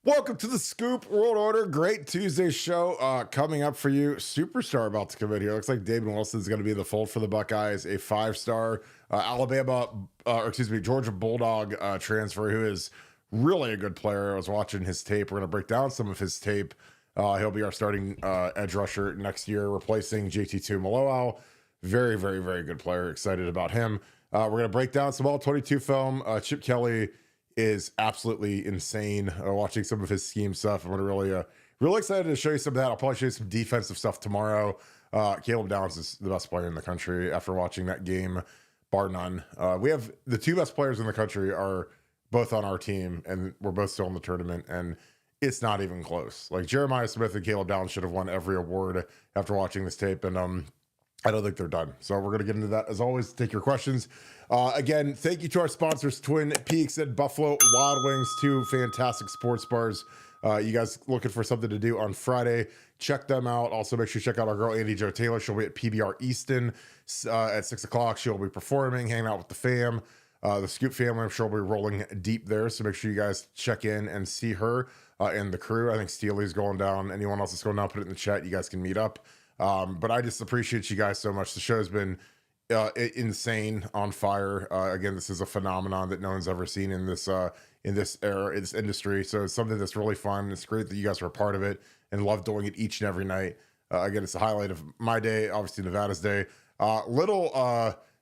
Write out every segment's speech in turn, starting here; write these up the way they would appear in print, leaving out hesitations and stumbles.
Welcome to the Scoop World Order. Great Tuesday show coming up for you. Superstar about to come in here. Looks like Damon Wilson is going to be in the fold for the Buckeyes. A five-star Georgia Bulldog transfer who is really a good player. I was watching his tape. We're going to break down some of his tape. He'll be our starting edge rusher next year, replacing JT2 Malowau. Very, very, very good player. Excited about him. We're going to break down some All-22 film. Chip Kelly is absolutely insane. Watching some of his scheme stuff, I'm really excited to show you some of that. I'll probably show you some defensive stuff tomorrow. Caleb Downs is the best player in the country after watching that game, bar none. We have the two best players in the country are both on our team, and we're both still in the tournament, and it's not even close. Like Jeremiah Smith and Caleb Downs should have won every award after watching this tape, and I don't think they're done. So we're going to get into that. As always, take your questions. Again, thank you to our sponsors, Twin Peaks and Buffalo Wild Wings, two fantastic sports bars. You guys looking for something to do on Friday, check them out. Also, make sure you check out our girl, Andy Jo Taylor. She'll be at PBR Easton at 6 o'clock. She'll be performing, hanging out with the fam. The Scoop family, I'm sure, will be rolling deep there. So make sure you guys check in and see her and the crew. I think Steely's going down. Anyone else that's going down, put it in the chat. You guys can meet up. But I just appreciate you guys so much. The show's been insane, on fire. Again, this is a phenomenon that no one's ever seen in this era, in this industry. So it's something that's really fun. It's great that you guys are a part of it and love doing it each and every night. Again, it's a highlight of my day, obviously Nevada's day. Little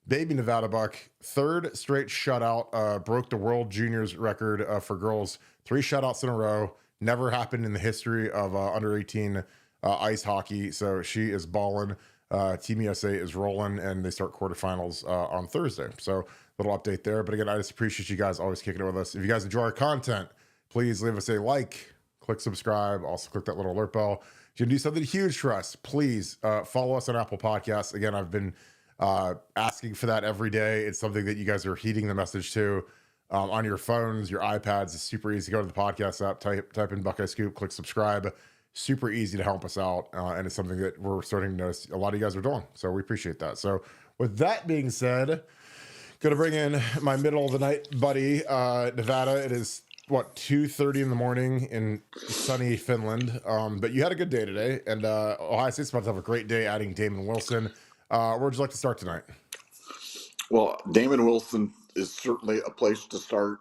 baby Nevadabuck, third straight shutout, broke the world juniors record for girls. 3 shutouts in a row. Never happened in the history of under 18 ice hockey. So she is balling. Team USA is rolling, and they start quarterfinals on Thursday. So little update there. But again, I just appreciate you guys always kicking it with us. If you guys enjoy our content, please leave us a like, click subscribe, also click that little alert bell. If you do something huge for us, please follow us on Apple Podcasts. Again, I've been asking for that every day. It's something that you guys are heeding the message to on your phones, your iPads. It's super easy. Go to the podcast app, type in Buckeye Scoop, click subscribe. Super easy to help us out, and it's something that we're starting to notice a lot of you guys are doing, so we appreciate that. So with that being said, gonna bring in my middle of the night buddy, Nevada. It is 2:30 in the morning in sunny Finland, but you had a good day today, and Ohio State's about to have a great day adding Damon Wilson. Where would you like to start tonight? Well, Damon Wilson is certainly a place to start.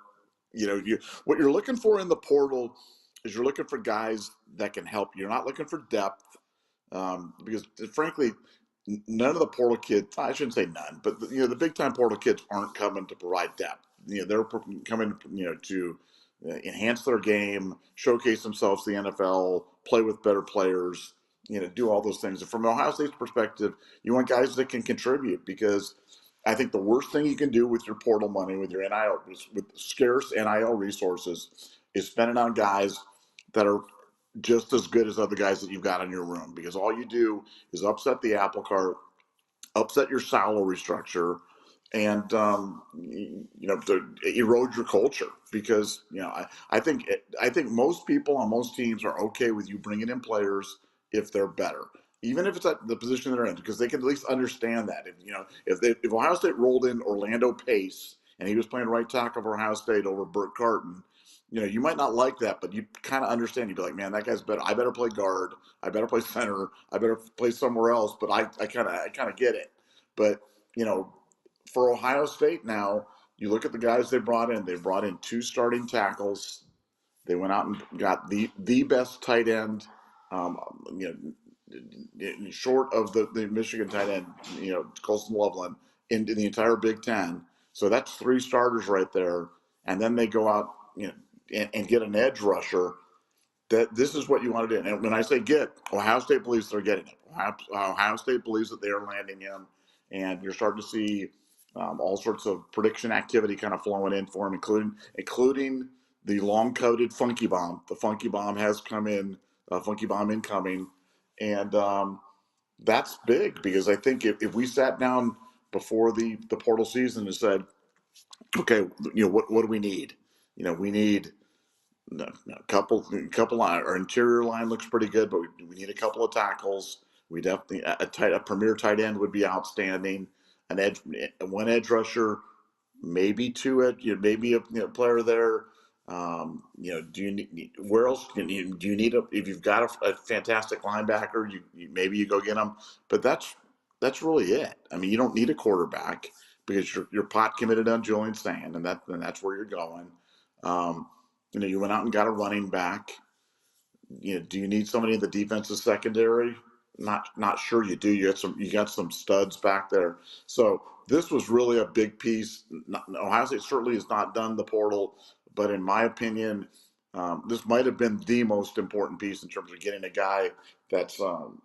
What you're looking for in the portal is you're looking for guys that can help you. You're not looking for depth, because frankly, none of the portal kids, I shouldn't say none, but the big time portal kids aren't coming to provide depth. They're coming, to enhance their game, showcase themselves to the NFL, play with better players, do all those things. And from Ohio State's perspective, you want guys that can contribute, because I think the worst thing you can do with your portal money, with your NIL, with scarce NIL resources, is spend it on guys that are just as good as other guys that you've got in your room, because all you do is upset the apple cart, upset your salary structure, and to erode your culture. Because I think most people on most teams are okay with you bringing in players if they're better, even if it's at the position they're in, because they can at least understand that. If Ohio State rolled in Orlando Pace and he was playing right tackle for Ohio State over Burt Carton, you might not like that, but you kind of understand. You'd be like, man, that guy's better. I better play guard. I better play center. I better play somewhere else. But I kind of get it. But for Ohio State now, you look at the guys they brought in. They brought in 2 starting tackles. They went out and got the best tight end, short of the Michigan tight end, Colston Loveland, in the entire Big Ten. So that's 3 starters right there. And then they go out, and get an edge rusher. That this is what you want to do. And when I say get, Ohio State believes they're getting it. Ohio State believes that they are landing him, and you're starting to see all sorts of prediction activity kind of flowing in for him, including the long-coded Funky Bomb. The Funky Bomb has come in, Funky Bomb incoming, and that's big, because I think if we sat down before the portal season and said, okay, what do we need? We need a couple line. Our interior line looks pretty good, but we need a couple of tackles. We definitely a premier tight end would be outstanding. One edge rusher, maybe 2 maybe a player there. Do you need where else do you need if you've got a fantastic linebacker, maybe you go get them, but that's really it. I mean, you don't need a quarterback because you're pot committed on Julian Sand, and that's where you're going. You went out and got a running back. Do you need somebody in the defensive secondary? Not sure you do. You got some studs back there. So this was really a big piece. Ohio State certainly has not done the portal, but in my opinion, this might have been the most important piece in terms of getting a guy that's so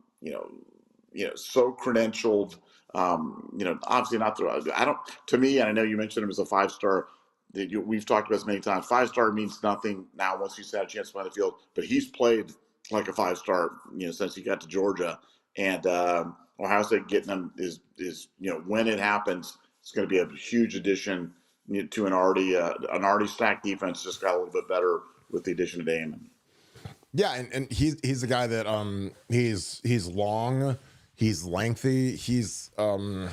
credentialed. Obviously not the. I don't. To me, and I know you mentioned him as a 5-star. We've talked about this many times. 5-star means nothing now once he's had a chance to play on the field, but he's played like a 5-star, since he got to Georgia. And Ohio State getting him is when it happens, it's going to be a huge addition to an already stacked defense. Just got a little bit better with the addition of Damon. Yeah, and he's a guy that he's long, he's lengthy, he's trying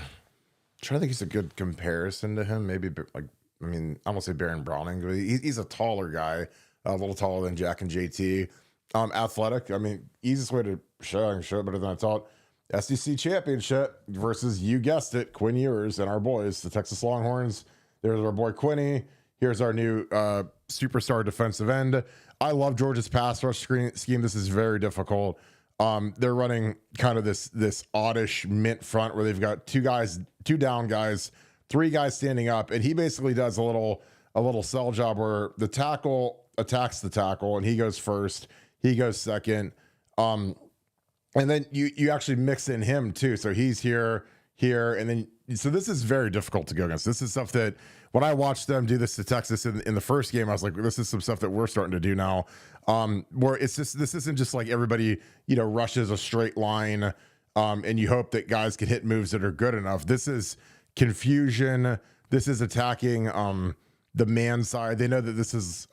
to think he's a good comparison to him. Maybe like, I mean, I won't say Baron Browning, but he's a taller guy, a little taller than Jack and JT. Athletic. I mean, easiest way to show it better than I thought. SEC championship versus, you guessed it, Quinn Ewers and our boys, the Texas Longhorns. There's our boy Quinny. Here's our new superstar defensive end. I love Georgia's pass rush scheme. This is very difficult. They're running kind of this oddish mint front where they've got two down guys, 3 guys standing up, and he basically does a little cell job where the tackle attacks the tackle and he goes first, he goes second, and then you actually mix in him too. So he's here, and then so this is very difficult to go against. This is stuff that when I watched them do this to Texas in the first game, I was like, this is some stuff that we're starting to do now. Where this isn't just like everybody rushes a straight line, and you hope that guys can hit moves that are good enough. This is confusion. This is attacking the man side. They know that this is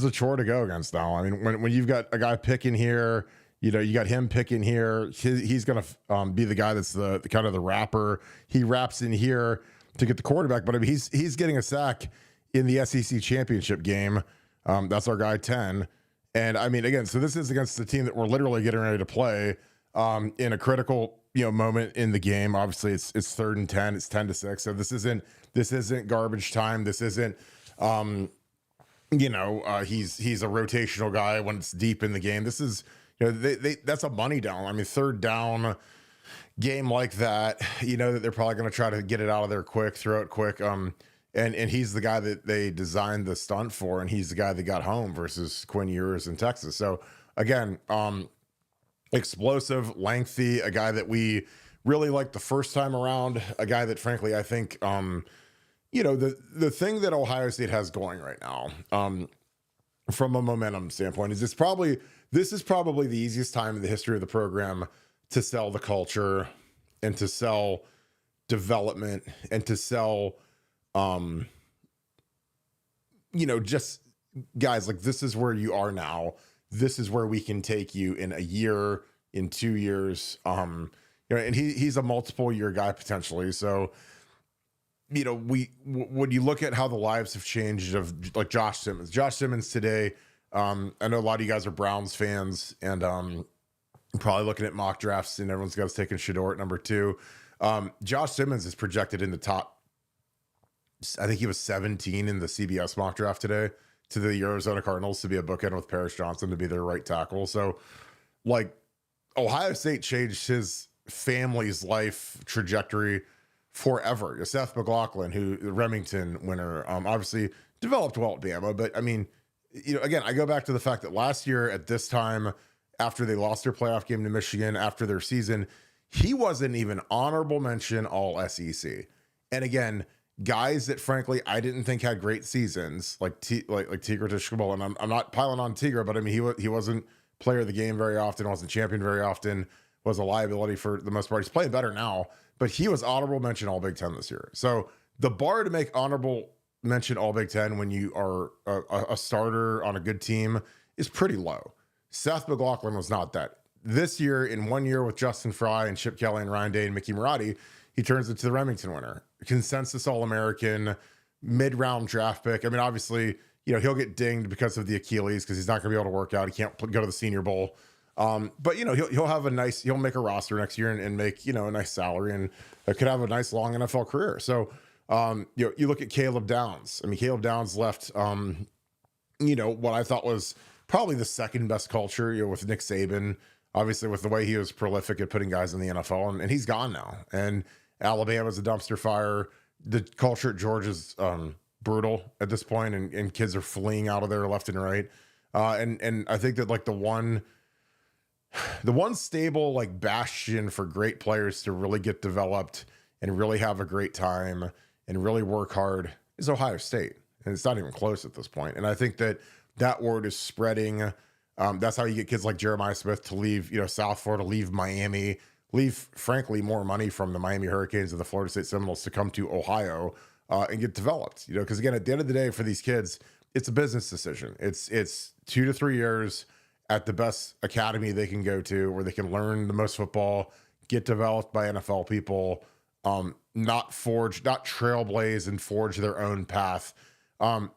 a chore to go against now. I mean, when you've got a guy picking here, you got him picking here. He's gonna be the guy that's the kind of the wrapper. He wraps in here to get the quarterback, but I mean, he's getting a sack in the SEC championship game. That's our guy 10. And I mean, again, so this is against the team that we're literally getting ready to play in a critical moment in the game. Obviously it's 3rd and 10, it's 10-6. So this isn't garbage time. This isn't he's a rotational guy when it's deep in the game. This is that's a money down. I mean, 3rd down game like that, that they're probably going to try to get it out of there quick, throw it quick. And he's the guy that they designed the stunt for, and he's the guy that got home versus Quinn Ewers in Texas. So again, explosive, lengthy, a guy that we really liked the first time around, a guy that frankly, I think, the thing that Ohio State has going right now, from a momentum standpoint, is this is probably the easiest time in the history of the program to sell the culture and to sell development and to sell, just guys, like, this is where you are now. This is where we can take you in a year, in 2 years. And he's a multiple year guy potentially. So, when you look at how the lives have changed of like Josh Simmons today, I know a lot of you guys are Browns fans, and probably looking at mock drafts, and everyone's got us taking Shador at number 2. Josh Simmons is projected in the top, I think he was 17 in the CBS mock draft today, to the Arizona Cardinals to be a bookend with Paris Johnson to be their right tackle. So, like, Ohio State changed his family's life trajectory forever. Seth McLaughlin, who the Remington winner, obviously developed well at Bama, but I mean, again, I go back to the fact that last year at this time, after they lost their playoff game to Michigan, after their season, he wasn't even honorable mention all SEC. And again, guys that frankly I didn't think had great seasons, like Tigre Tishkabul, and I'm not piling on Tigre, but I mean he wasn't player of the game very often, wasn't champion very often, was a liability for the most part. He's playing better now, but he was honorable mention all Big Ten this year. So the bar to make honorable mention all Big Ten when you are a starter on a good team is pretty low. Seth McLaughlin was not that. This year, in 1 year with Justin Fry and Chip Kelly and Ryan Day and Mickey Marotti, he turns into the Remington winner, consensus All-American, mid-round draft pick. I mean, obviously, he'll get dinged because of the Achilles because he's not going to be able to work out. He can't go to the Senior Bowl. But he'll have he'll make a roster next year and make, a nice salary and could have a nice long NFL career. So, you look at Caleb Downs. I mean, Caleb Downs left, what I thought was probably the second best culture, with Nick Saban, obviously with the way he was prolific at putting guys in the NFL, and he's gone now. And Alabama's a dumpster fire. The culture at Georgia's brutal at this point, and kids are fleeing out of there left and right. And I think that like the one stable like bastion for great players to really get developed and really have a great time and really work hard is Ohio State. And it's not even close at this point. And I think that word is spreading. That's how you get kids like Jeremiah Smith to leave, South Florida, leave Miami, leave, frankly, more money from the Miami Hurricanes and the Florida State Seminoles to come to Ohio and get developed, because again, at the end of the day, for these kids, it's a business decision. It's 2 to 3 years at the best academy they can go to where they can learn the most football, get developed by NFL people, not trailblaze and forge their own path.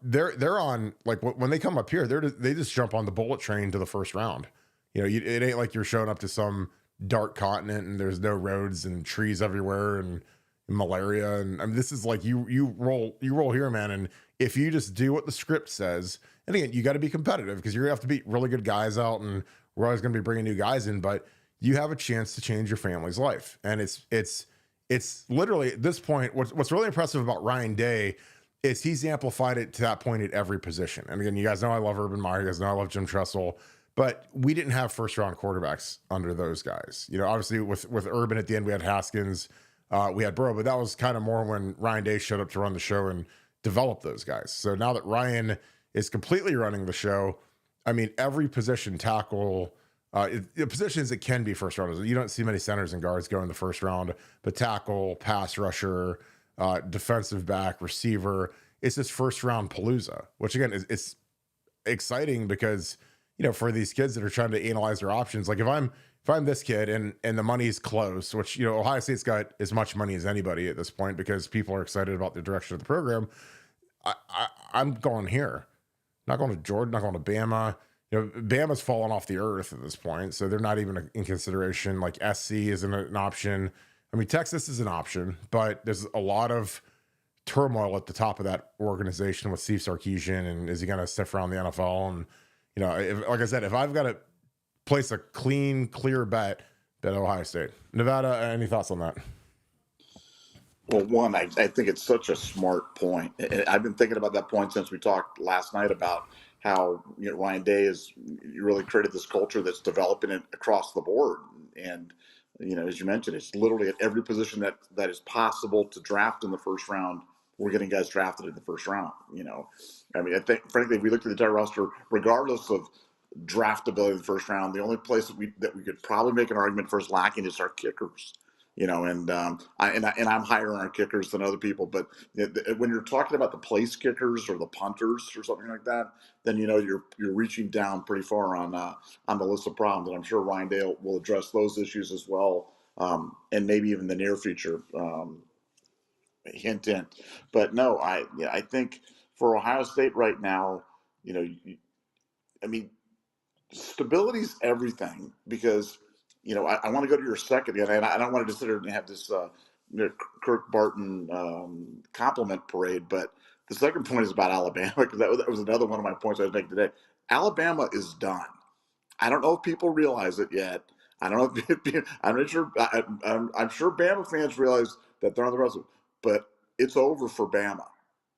They're on, like, when they come up here, they just jump on the bullet train to the first round. It ain't like you're showing up to some dark continent and there's no roads and trees everywhere and malaria. And I mean, this is like you roll here, man. And if you just do what the script says, and again, you got to be competitive because you're gonna have to beat really good guys out, and we're always gonna be bringing new guys in, but you have a chance to change your family's life. And it's literally at this point, what's really impressive about Ryan Day is he's amplified it to that point at every position. And again, you guys know I love Urban Meyer. You guys know I love Jim Tressel. But we didn't have first-round quarterbacks under those guys. Obviously with Urban at the end, we had Haskins, we had Burrow, but that was kind of more when Ryan Day showed up to run the show and develop those guys. So now that Ryan is completely running the show, I mean, every position, tackle, positions that can be first rounders. You don't see many centers and guards go in the first round, but tackle, pass rusher, defensive back, receiver, it's this first round palooza, which again it's exciting because, for these kids that are trying to analyze their options, like if I'm this kid and the money's close, which, Ohio State's got as much money as anybody at this point because people are excited about the direction of the program. I'm going here, not going to Jordan, not going to Bama. Bama's fallen off the earth at this point, so they're not even in consideration. Like SC isn't an option. I mean, Texas is an option, but there's a lot of turmoil at the top of that organization with Steve Sarkisian, and is he going to stick around the NFL? And like I said, if I've got to place a clear bet Ohio State. Nevada, any thoughts on that? Well, one, I think it's such a smart point. And I've been thinking about that point since we talked last night about how Ryan Day has really created this culture that's developing it across the board. And as you mentioned, it's literally at every position that is possible to draft in the first round. We're getting guys drafted in the first round. I mean, I think frankly, if we look at the entire roster, regardless of draftability in the first round, the only place that we could probably make an argument for is lacking is our kickers. And I'm higher on our kickers than other people. But when you're talking about the place kickers or the punters or something like that, then you're reaching down pretty far on the list of problems. And I'm sure Ryan Day will address those issues as well, and maybe even the near future. Hint. But no, I think for Ohio State right now, I mean, stability is everything because. I want to go to your second, and I don't want to just sit here and have this Kirk Barton compliment parade, but the second point is about Alabama, because that was another one of my points I was making today. Alabama is done. I don't know if people realize it yet. I don't know if I'm not sure. I'm sure Bama fans realize that they're on the rest of it, but it's over for Bama.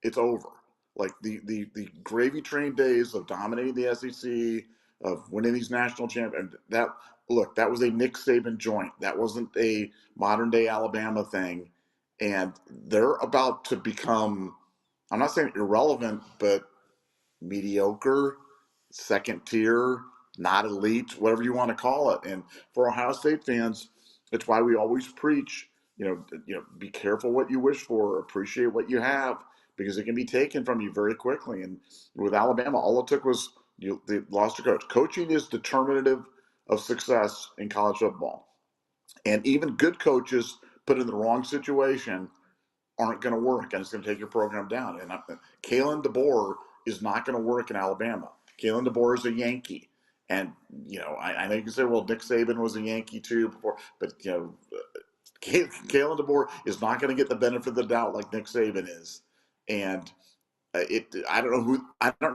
It's over. Like the gravy train days of dominating the SEC, of winning these national champions. That was a Nick Saban joint. That wasn't a modern day Alabama thing. And they're about to become, I'm not saying irrelevant, but mediocre, second tier, not elite, whatever you want to call it. And for Ohio State fans, it's why we always preach, be careful what you wish for, appreciate what you have, because it can be taken from you very quickly. And with Alabama, all it took was they lost a coach. Coaching is determinative of success in college football. And even good coaches put in the wrong situation aren't going to work, and it's going to take your program down. And Kalen DeBoer is not going to work in Alabama. Kalen DeBoer is a Yankee. And, I know you can say, well, Nick Saban was a Yankee too before, but, Kalen DeBoer is not going to get the benefit of the doubt like Nick Saban is. And I don't know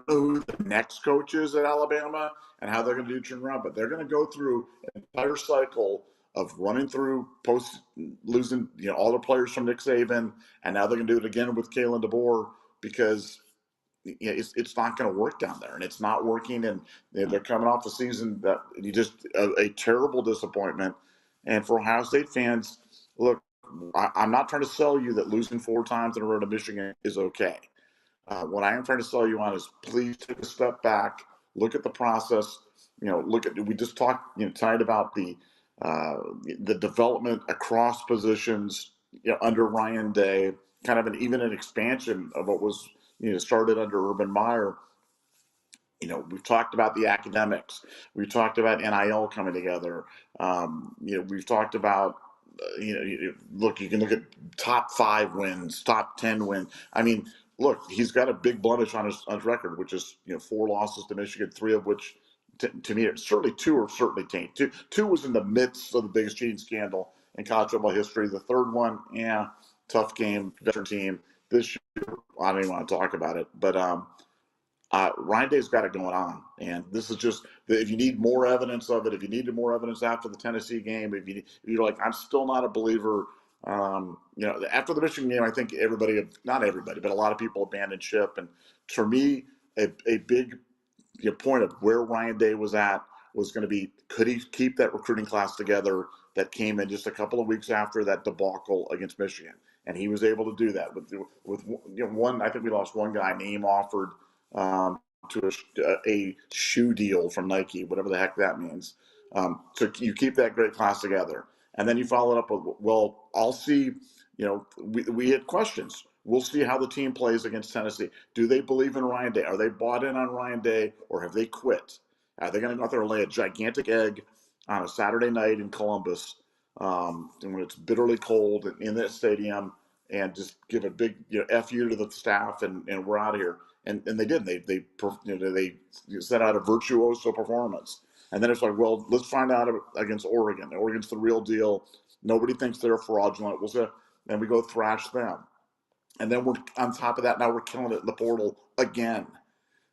who the next coach is at Alabama and how they're going to do turn around, but they're going to go through an entire cycle of running through post losing all the players from Nick Saban, and now they're going to do it again with Kalen DeBoer because it's not going to work down there, and it's not working, and they're coming off the season that you just a terrible disappointment. And for Ohio State fans, look, I'm not trying to sell you that losing 4 times in a row to Michigan is okay. What I am trying to sell you on is please take a step back, look at the process. We just talked tonight about the development across positions under Ryan Day, kind of even an expansion of what was started under Urban Meyer. We've talked about the academics. We've talked about NIL coming together. We've talked about look, you can look at top 5 wins, top 10 wins. I mean, look, he's got a big blemish on his record, which is 4 losses to Michigan, 3 of which, to me, certainly 2 are certainly tainted. Two was in the midst of the biggest cheating scandal in college football history. The third one, tough game, veteran team. This year, I don't even want to talk about it. But Ryan Day's got it going on, and this is just if you need more evidence of it, if you needed more evidence after the Tennessee game, if you're like, I'm still not a believer. After the Michigan game, I think not everybody, but a lot of people abandoned ship. And for me, a big point of where Ryan Day was at was going to be, could he keep that recruiting class together that came in just a couple of weeks after that debacle against Michigan? And he was able to do that with one. I think we lost one guy, name offered to a shoe deal from Nike, whatever the heck that means. So you keep that great class together. And then you follow it up with, well, I'll see, we had questions. We'll see how the team plays against Tennessee. Do they believe in Ryan Day? Are they bought in on Ryan Day, or have they quit? Are they going to go out there and lay a gigantic egg on a Saturday night in Columbus, and when it's bitterly cold in that stadium, and just give a big F you to the staff, and we're out of here? And they did. They set out a virtuoso performance. And then it's like, well, let's find out against Oregon. Oregon's the real deal. Nobody thinks they're fraudulent. And we go thrash them. And then we're on top of that. Now we're killing it in the portal again.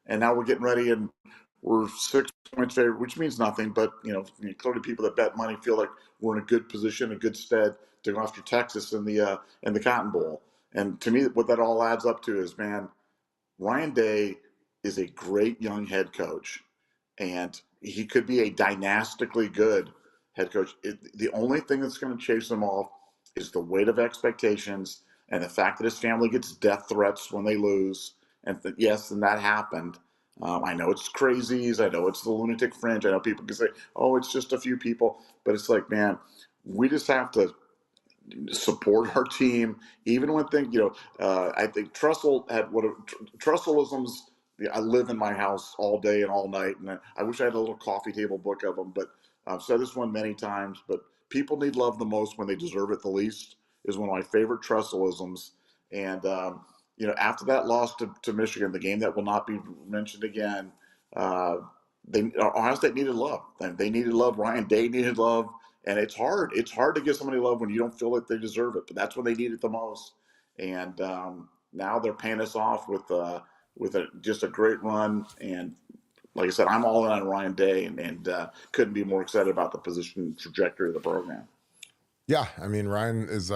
And now we're getting ready, and we're 6 points favorite, which means nothing. But clearly, people that bet money feel like we're in a good position, a good stead to go after Texas in the Cotton Bowl. And to me, what that all adds up to is, man, Ryan Day is a great young head coach, and he could be a dynastically good head coach. The only thing that's going to chase him off is the weight of expectations and the fact that his family gets death threats when they lose. And yes, and that happened. I know it's crazies. I know it's the lunatic fringe. I know people can say, oh, it's just a few people. But it's like, man, we just have to support our team, even when things, I think Tressel had Tressalisms. I live in my house all day and all night, and I wish I had a little coffee table book of them. But I've said this one many times, but people need love the most when they deserve it the least is one of my favorite Tressalisms. And, after that loss to Michigan, the game that will not be mentioned again, Ohio State needed love. They needed love. Ryan Day needed love. And it's hard. It's hard to give somebody love when you don't feel like they deserve it. But that's when they need it the most. And now they're paying us off with just a great run. And like I said, I'm all in on Ryan Day, and couldn't be more excited about the position trajectory of the program. Yeah, I mean, Ryan is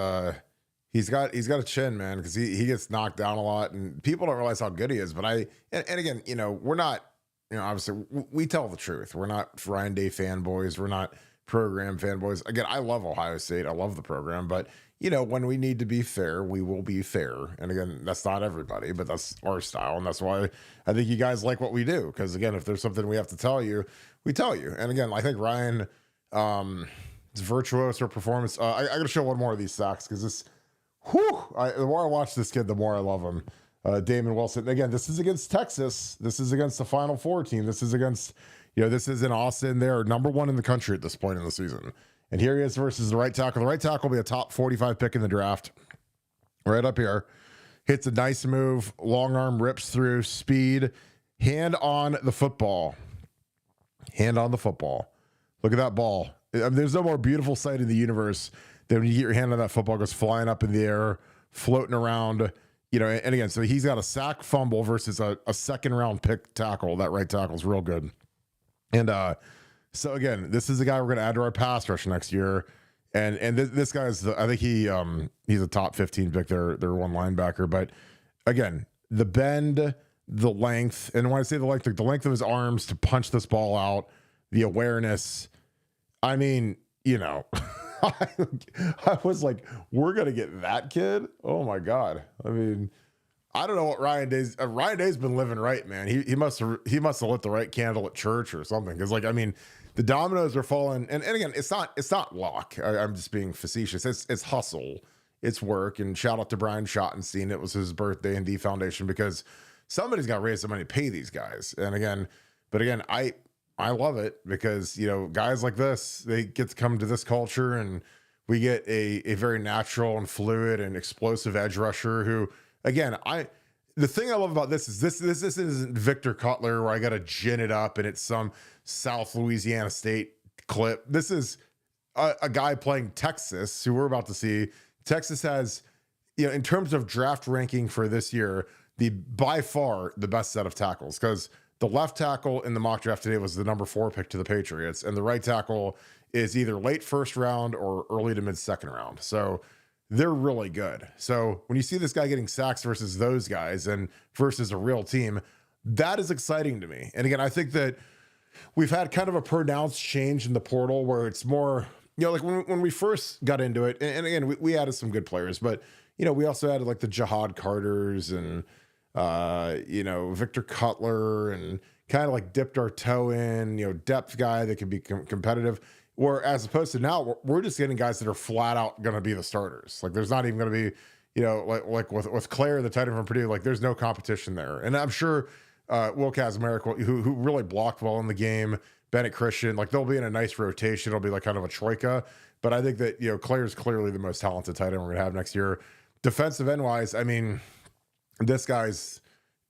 he's got a chin, man, because he gets knocked down a lot, and people don't realize how good he is. But and again, we're not, obviously we tell the truth. We're not Ryan Day fanboys. We're not program fanboys. Again, I love Ohio State. I love the program, but when we need to be fair, we will be fair. And again, that's not everybody, but that's our style, and that's why I think you guys like what we do. Because again, if there's something we have to tell you, we tell you. And again, I think Ryan, it's virtuoso performance. I got to show one more of these sacks because this. The more I watch this kid, the more I love him. Damon Wilson. Again, this is against Texas. This is against the Final Four team. This is against, this is in Austin. They're number 1 in the country at this point in the season. And here he is versus the right tackle. The right tackle will be a top 45 pick in the draft. right up here. Hits a nice move. Long arm rips through. Speed. Hand on the football. Hand on the football. Look at that ball. I mean, there's no more beautiful sight in the universe than when you get your hand on that football, goes flying up in the air, floating around. You know, and again, so he's got a sack fumble versus a second round pick tackle. That right tackle is real good. And so again, this is the guy we're going to add to our pass rush next year. And this guy's, I think he's a top 15 pick. They're one linebacker. But again, the bend, the length, and when I say the length, like the length of his arms to punch this ball out, the awareness. I mean, you know, I was like, we're going to get that kid. Oh my God. I mean, I don't know what Ryan Day's been living right, man. He must have lit the right candle at church or something. Cause like, I mean, the dominoes are falling, and again, it's not luck. I'm just being facetious. It's hustle, it's work. And shout out to Brian Schottenstein. It was his birthday in D Foundation because somebody's got to raise the money to pay these guys. And again, I love it because, you know, guys like this, they get to come to this culture and we get a very natural and fluid and explosive edge rusher who, again, the thing I love about this is this isn't Victor Cutler where I got to gin it up and it's some South Louisiana State clip. This is a guy playing Texas who we're about to see. Texas has, you know, in terms of draft ranking for this year, by far the best set of tackles, because the left tackle in the mock draft today was the number 4 pick to the Patriots, and the right tackle is either late first round or early to mid second round. So they're really good. So when you see this guy getting sacks versus those guys and versus a real team, that is exciting to me. And again, I think that we've had kind of a pronounced change in the portal where it's more, you know, like when we first got into it, and again, we added some good players, but, you know, we also added like the Jihad Carters and, you know, Victor Cutler, and kind of like dipped our toe in, you know, depth guy that can be competitive. Or as opposed to now, we're just getting guys that are flat out going to be the starters. Like there's not even going to be, you know, like with Claire, the tight end from Purdue, like there's no competition there. And I'm sure Will Kazmarek, who really blocked well in the game, Bennett Christian, like they'll be in a nice rotation. It'll be like kind of a troika. But I think that, you know, Claire's clearly the most talented tight end we're going to have next year. Defensive end wise, I mean, this guy's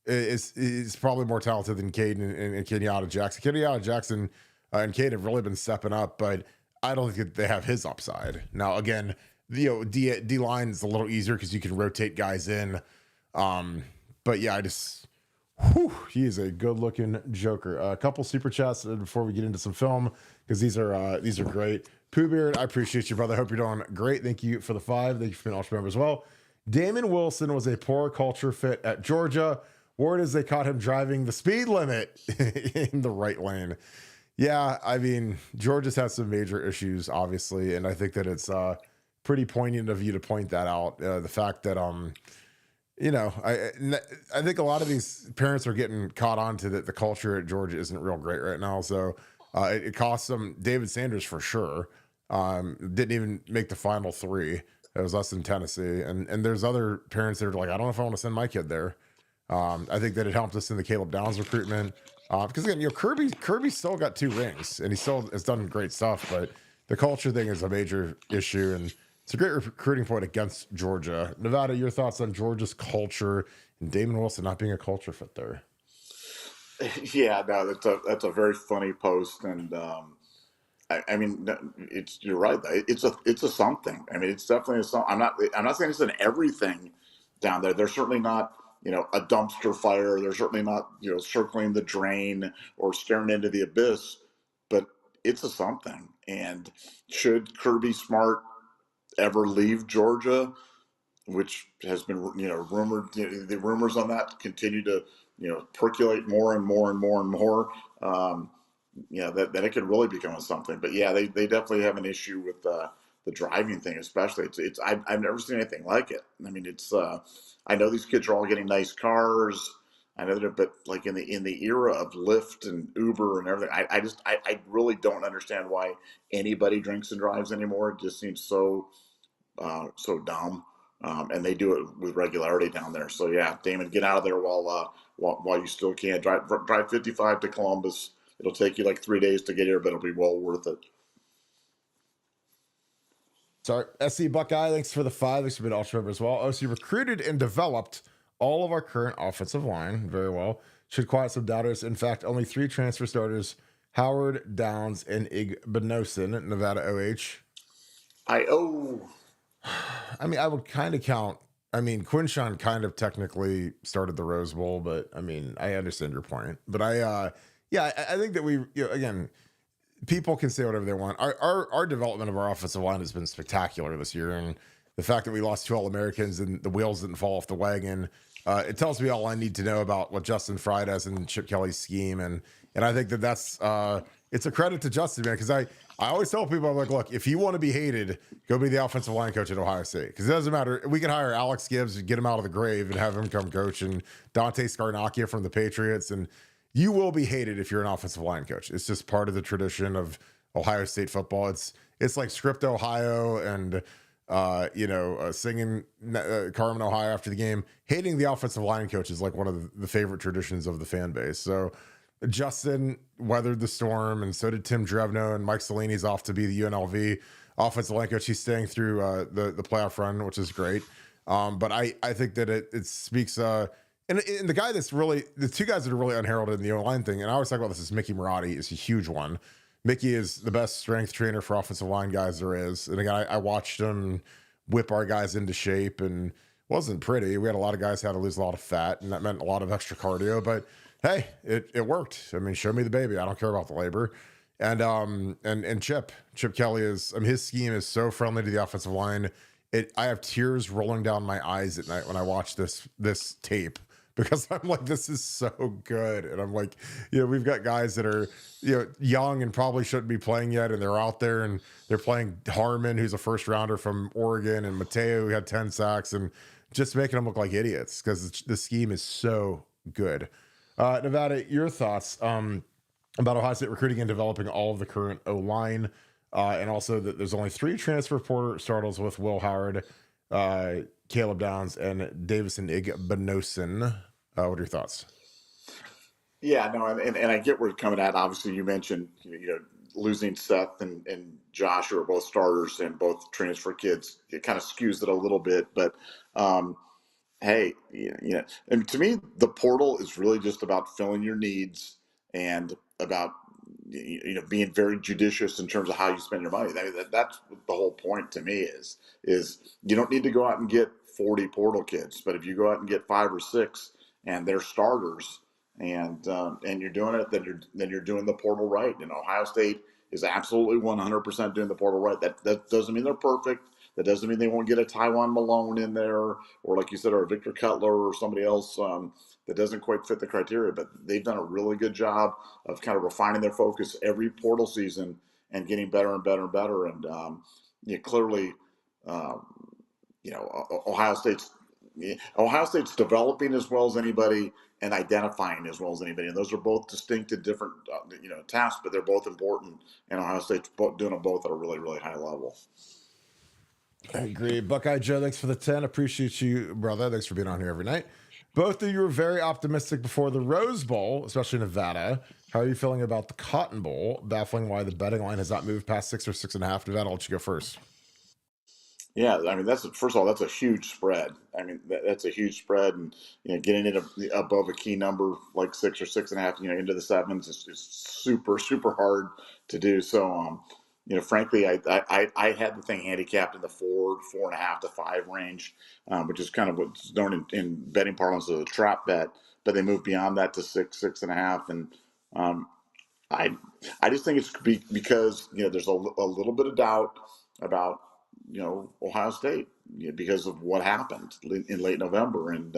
is probably more talented than Caden and Kenyatta Jackson. Kenyatta Jackson and Cade have really been stepping up, but I don't think they have his upside. Now, again, you know, D line is a little easier because you can rotate guys in. But yeah, he is a good looking joker. A couple super chats before we get into some film, because these are great. Pooh Beard, I appreciate you, brother. Hope you're doing great. Thank you for the 5. Thank you for being an Ultra member as well. Damon Wilson was a poor culture fit at Georgia. Word is they caught him driving the speed limit in the right lane. Yeah, I mean, Georgia's had some major issues, obviously, and I think that it's pretty poignant of you to point that out. The fact that, you know, I think a lot of these parents are getting caught on to that the culture at Georgia isn't real great right now. So it cost them. David Sanders for sure didn't even make the final 3. It was us in Tennessee, and there's other parents that are like, I don't know if I want to send my kid there. I think that it helped us in the Caleb Downs recruitment. Because again, you know, Kirby still got 2 rings and he still has done great stuff, but the culture thing is a major issue, and it's a great recruiting point against Georgia. Nevada, your thoughts on Georgia's culture and Damon Wilson not being a culture fit there? Yeah, no, that's a very funny post, and I mean, you're right. It's a something. I mean, it's definitely a something. I'm not saying it's an everything down there. They're certainly not, you know, a dumpster fire. They're certainly not, you know, circling the drain or staring into the abyss, but it's a something. And should Kirby Smart ever leave Georgia, which has been, you know, rumored, you know, the rumors on that continue to, you know, percolate more and more and more and more. You know, that it could really become something. But yeah, they definitely have an issue with the driving thing, especially. I've never seen anything like it. I mean, I know these kids are all getting nice cars. I know that, but like in the era of Lyft and Uber and everything, I really don't understand why anybody drinks and drives anymore. It just seems so dumb. And they do it with regularity down there. So yeah, Damon, get out of there while you still can. Drive 55 to Columbus. It'll take you like 3 days to get here, but it'll be well worth it. Sorry, SC Buckeye, thanks for the 5. Thanks for being ultra member as well. OSU recruited and developed all of our current offensive line very well. Should quiet some doubters. In fact, only 3 transfer starters: Howard, Downs, and Igbinosin, Nevada OH. I mean, I would kind of count. I mean, Quinshawn kind of technically started the Rose Bowl, but I mean, I understand your point. But I think that again, people can say whatever they want. Our development of our offensive line has been spectacular this year, and the fact that we lost 2 All-Americans and the wheels didn't fall off the wagon, it tells me all I need to know about what Justin Fry does in Chip Kelly's scheme, and I think that's it's a credit to Justin, man, because I always tell people, I'm like, look, if you want to be hated, go be the offensive line coach at Ohio State, because it doesn't matter. We can hire Alex Gibbs and get him out of the grave and have him come coach, and Dante Scarnacchia from the Patriots, and you will be hated if you're an offensive line coach. It's just part of the tradition of Ohio State football. It's like Script Ohio and singing Carmen Ohio after the game. Hating the offensive line coach is like one of the favorite traditions of the fan base. So Justin weathered the storm, and so did Tim Drevno, and Mike Salini's off to be the UNLV offensive line coach. He's staying through the playoff run, which is great. But I think that it speaks. And the guy the 2 guys that are really unheralded in the O-line thing, and I always talk about this, is Mickey Marotti is a huge one. Mickey is the best strength trainer for offensive line guys there is. And again, I watched him whip our guys into shape, and it wasn't pretty. We had a lot of guys who had to lose a lot of fat, and that meant a lot of extra cardio. But hey, it worked. I mean, show me the baby. I don't care about the labor. And Chip Kelly his scheme is so friendly to the offensive line. I have tears rolling down my eyes at night when I watch this tape, because I'm like, this is so good. And I'm like, we've got guys that are, young and probably shouldn't be playing yet, and they're out there and they're playing Harmon, who's a first rounder from Oregon, and Mateo, who had 10 sacks, and just making them look like idiots because the scheme is so good. Nevada, your thoughts about Ohio State recruiting and developing all of the current O-line, and also that there's only 3 transfer portal starters with Will Howard, Caleb Downs, and Davison Igbinosin. What are your thoughts? Yeah, no, and I get where you're coming at. Obviously, you mentioned losing Seth and Josh, who are both starters and both transfer kids. It kind of skews it a little bit, but hey, and to me, the portal is really just about filling your needs and about being very judicious in terms of how you spend your money. That's what the whole point to me is you don't need to go out and get 40 portal kids, but if you go out and get 5 or 6 and they're starters, and you're doing it, then you're doing the portal right. And Ohio State is absolutely 100% doing the portal right. That doesn't mean they're perfect. That doesn't mean they won't get a Taiwan Malone in there, or like you said, or a Victor Cutler or somebody else that doesn't quite fit the criteria. But they've done a really good job of kind of refining their focus every portal season and getting better and better and better. And clearly, Ohio State's developing as well as anybody and identifying as well as anybody. And those are both distinct and different, tasks, but they're both important. And Ohio State's doing them both at a really, really high level. I agree. Buckeye Joe, thanks for the 10. Appreciate you, brother. Thanks for being on here every night. Both of you were very optimistic before the Rose Bowl, especially Nevada. How are you feeling about the Cotton Bowl? Baffling why the betting line has not moved past 6 or 6.5. Nevada, I'll let you go first. Yeah, I mean, first of all, that's a huge spread. I mean, that's a huge spread, and getting it above a key number like 6 or 6.5, into the 7s is super, super hard to do. So, frankly, I had the thing handicapped in the 4.5 to 5 range, which is kind of what's known in betting parlance as a trap bet. But they moved beyond that to 6, 6.5, and I just think it's because there's a little bit of doubt about Ohio State because of what happened in late November, and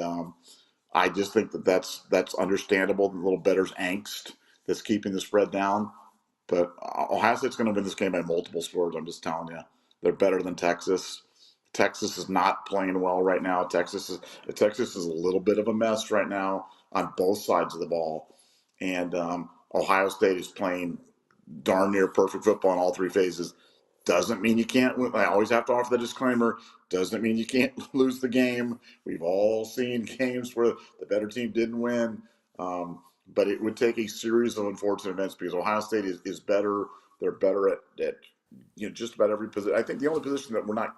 I just think that's understandable. The little better's angst that's keeping the spread down, but Ohio State's going to win this game by multiple scores. I'm just telling you, they're better than Texas. Texas is not playing well right now. Texas is a little bit of a mess right now on both sides of the ball, and Ohio State is playing darn near perfect football in all 3 phases. Doesn't mean you can't win. I always have to offer the disclaimer. Doesn't mean you can't lose the game. We've all seen games where the better team didn't win. But it would take a series of unfortunate events because Ohio State is better. They're better at just about every position. I think the only position that we're not,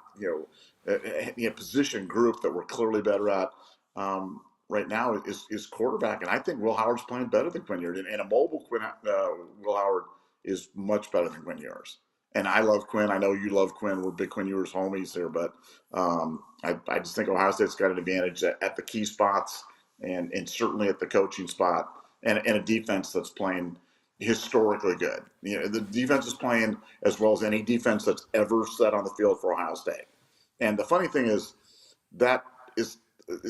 position group that we're clearly better at right now is quarterback. And I think Will Howard's playing better than Quinn Ewers. And a mobile Will Howard is much better than Quinn Ewers. And I love Quinn. I know you love Quinn. We're big Quinn Ewers homies here, but I just think Ohio State's got an advantage at the key spots and certainly at the coaching spot and a defense that's playing historically good. The defense is playing as well as any defense that's ever set on the field for Ohio State. And the funny thing is that is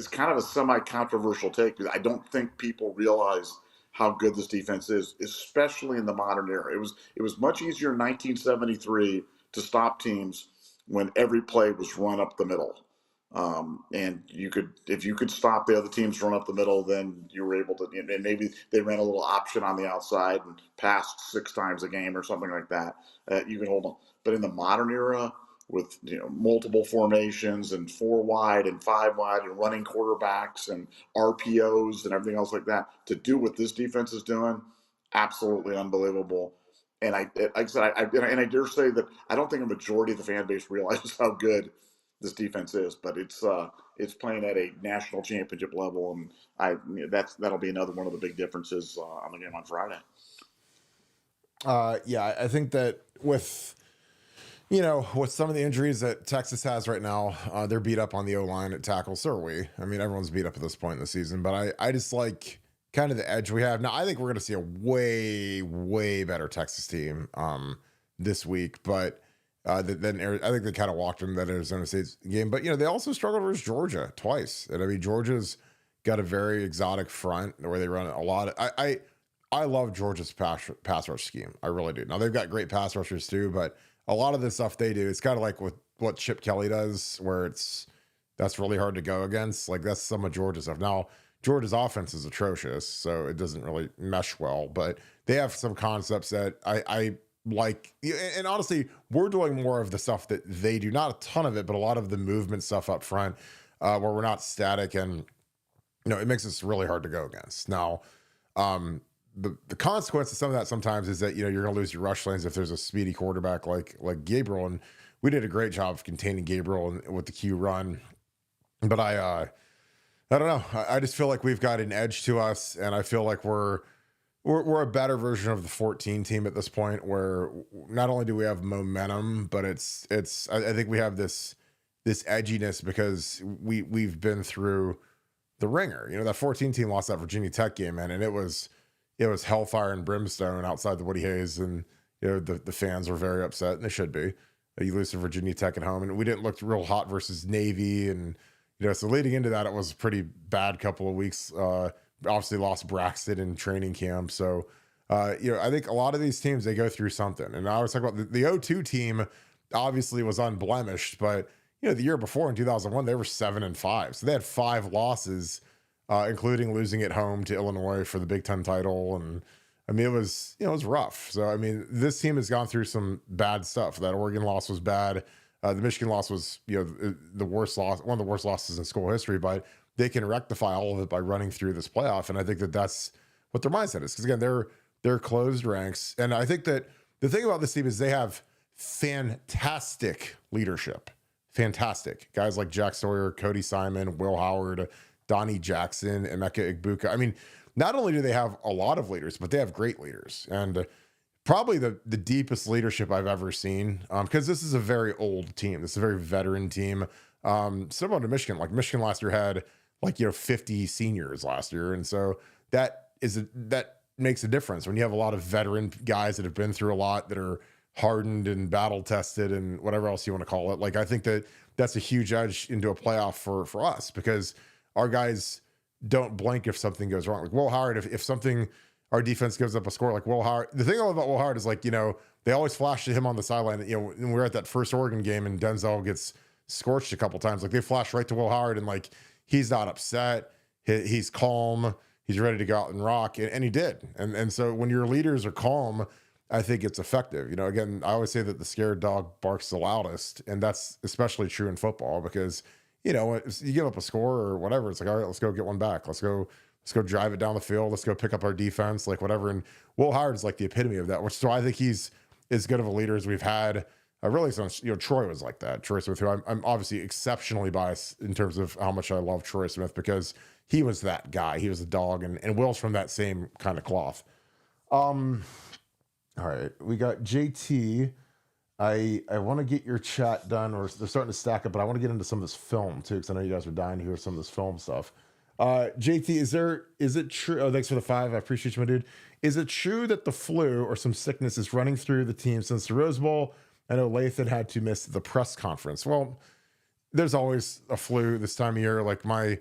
kind of a semi-controversial take because I don't think people realize how good this defense is, especially in the modern era. It was much easier in 1973 to stop teams when every play was run up the middle. And if you could stop the other teams run up the middle, then you were able to, and maybe they ran a little option on the outside and passed 6 times a game or something like that. You can hold them. But in the modern era, with multiple formations and 4 wide and 5 wide and running quarterbacks and RPOs and everything else like that, to do what this defense is doing, absolutely unbelievable. And like I said, I dare say that I don't think a majority of the fan base realizes how good this defense is, but it's playing at a national championship level, and that'll be another one of the big differences on the game on Friday. Yeah, I think that with some of the injuries that Texas has right now, they're beat up on the O-line at tackle. So are we. I mean, everyone's beat up at this point in the season, but I just like kind of the edge we have. Now, I think we're going to see a way, way better Texas team this week, but then I think they kind of walked in that Arizona State's game. But, they also struggled versus Georgia twice. And I mean, Georgia's got a very exotic front where they run a lot of, I love Georgia's pass rush scheme. I really do. Now, they've got great pass rushers too, but a lot of the stuff they do, it's kind of like with what Chip Kelly does, where that's really hard to go against. Like, that's some of Georgia's stuff. Now, Georgia's offense is atrocious, so it doesn't really mesh well, but they have some concepts that I like. And honestly, we're doing more of the stuff that they do, not a ton of it, but a lot of the movement stuff up front, where we're not static, and it makes us really hard to go against. Now, the consequence of some of that sometimes is that you're going to lose your rush lanes if there's a speedy quarterback like Gabriel, and we did a great job of containing Gabriel with the Q run. But I don't know. I just feel like we've got an edge to us, and I feel like we're a better version of the 14 team at this point, where not only do we have momentum, but I think we have this edginess because we've been through the ringer. That 14 team lost that Virginia Tech game, man, and it was hellfire and brimstone outside the Woody Hayes, and the fans were very upset, and they should be. You lose to Virginia Tech at home, and we didn't look real hot versus Navy, and so leading into that, it was a pretty bad couple of weeks. Obviously lost Braxton in training camp, so I think a lot of these teams, they go through something. And I was talking about the 02 team, obviously was unblemished, but the year before in 2001 they were 7-5, so they had 5 losses. Including losing at home to Illinois for the Big Ten title. And I mean, it was rough. So, I mean, this team has gone through some bad stuff. That Oregon loss was bad. The Michigan loss was, the worst loss, one of the worst losses in school history, but they can rectify all of it by running through this playoff. And I think that that's what their mindset is. Because again, they're closed ranks. And I think that the thing about this team is they have fantastic leadership. Fantastic. Guys like Jack Sawyer, Cody Simon, Will Howard, Donnie Jackson, Emeka Egbuka. I mean, not only do they have a lot of leaders, but they have great leaders, and probably the deepest leadership I've ever seen. Because this is a very old team. This is a very veteran team. Similar to Michigan. Like Michigan last year had 50 seniors last year, and so that makes a difference when you have a lot of veteran guys that have been through a lot, that are hardened and battle tested and whatever else you want to call it. Like, I think that's a huge edge into a playoff for us, because our guys don't blink if something goes wrong. Like Will Howard, if something, our defense gives up a score, like Will Howard. The thing I love about Will Howard is they always flash to him on the sideline. When we're at that first Oregon game and Denzel gets scorched a couple times, like they flash right to Will Howard, and he's not upset. He's calm. He's ready to go out and rock, and he did. And so when your leaders are calm, I think it's effective. Again, I always say that the scared dog barks the loudest, and that's especially true in football, because you give up a score or whatever, it's like, all right, let's go get one back. Let's go drive it down the field. Let's go pick up our defense, whatever. And Will Howard is the epitome of that, so I think he's as good of a leader as we've had. Really, since Troy was like that. Troy Smith, who I'm obviously exceptionally biased in terms of how much I love Troy Smith because he was that guy. He was a dog, and Will's from that same kind of cloth. All right, we got JT. I want to get your chat done, or they're starting to stack up, but I want to get into some of this film too, because I know you guys are dying to hear some of this film stuff. JT, is it true? Oh, thanks for the 5. I appreciate you, my dude. Is it true that the flu or some sickness is running through the team since the Rose Bowl? I know Lathan had to miss the press conference. Well, there's always a flu this time of year. Like my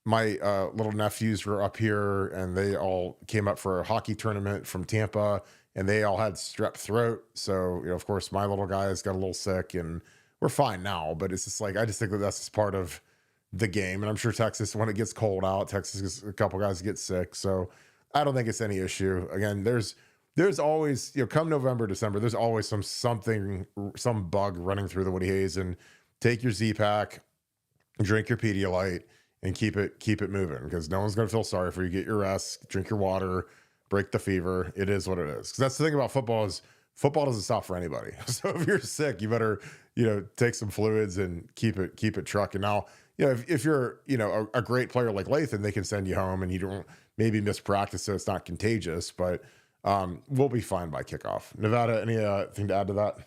little nephews were up here and they all came up for a hockey tournament from Tampa and they all had strep throat. So, of course my little guys got a little sick and we're fine now, but it's just like, I just think that that's just part of the game. And I'm sure Texas, when it gets cold out, Texas, a couple guys get sick. So I don't think it's any issue. Again, there's always, come November, December, there's always some bug running through the Woody Hayes. And take your Z-Pack, drink your Pedialyte, and keep it moving, because no one's going to feel sorry for you. Get your rest, drink your water, break the fever. It is what it is. Because that's the thing about football is football doesn't stop for anybody. So if you're sick, you better, take some fluids and keep it trucking. Now, if you're, a great player like Lathan, they can send you home and you don't maybe miss practice so it's not contagious, but we'll be fine by kickoff. Nevada, anything to add to that?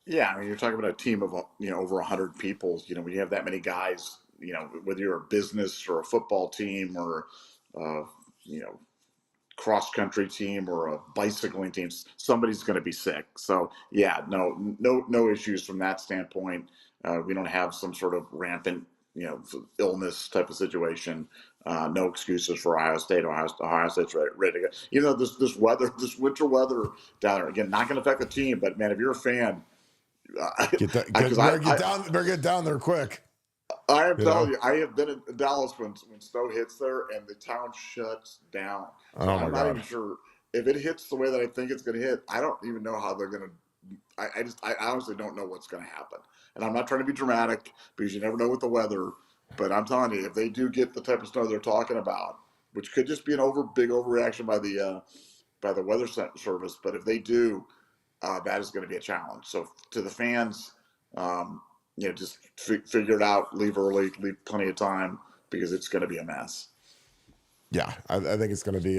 Yeah, I mean, you're talking about a team of over 100 people. When you have that many guys, whether you're a business or a football team or cross country team or a bicycling team, somebody's going to be sick. So yeah, no issues from that standpoint. We don't have some sort of rampant illness type of situation. No excuses for Ohio State. Ohio State's ready to go. This winter weather down there, again, not going to affect the team, but man, if you're a fan, better get down there quick. I am telling you, I have been in Dallas when snow hits there and the town shuts down. So I'm not even sure if it hits the way that I think it's going to hit. I don't even know how they're going to. I honestly don't know what's going to happen. And I'm not trying to be dramatic because you never know with the weather. But I'm telling you, if they do get the type of snow they're talking about, which could just be an big overreaction by the weather service, but if they do, that is going to be a challenge. So to the fans, just figure it out, leave early, leave plenty of time, because it's going to be a mess. Yeah, I think it's going to be,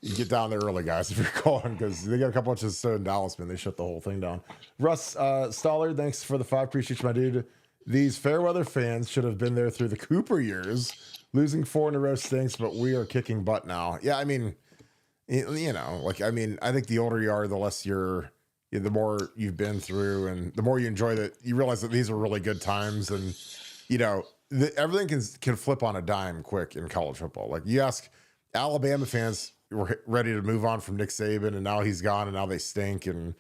you get down there early, guys, if you're going, because they got a couple inches of snow in Dallas, man. They shut the whole thing down. Russ Stoller, thanks for the 5. Appreciate you, my dude. These fair weather fans should have been there through the Cooper years. Losing 4 in a row stinks, but we are kicking butt now. Yeah, I mean, I think the older you are, the less the more you've been through and the more you enjoy that, you realize that these are really good times. And, everything can flip on a dime quick in college football. Like you ask Alabama fans were ready to move on from Nick Saban and now he's gone and now they stink. And,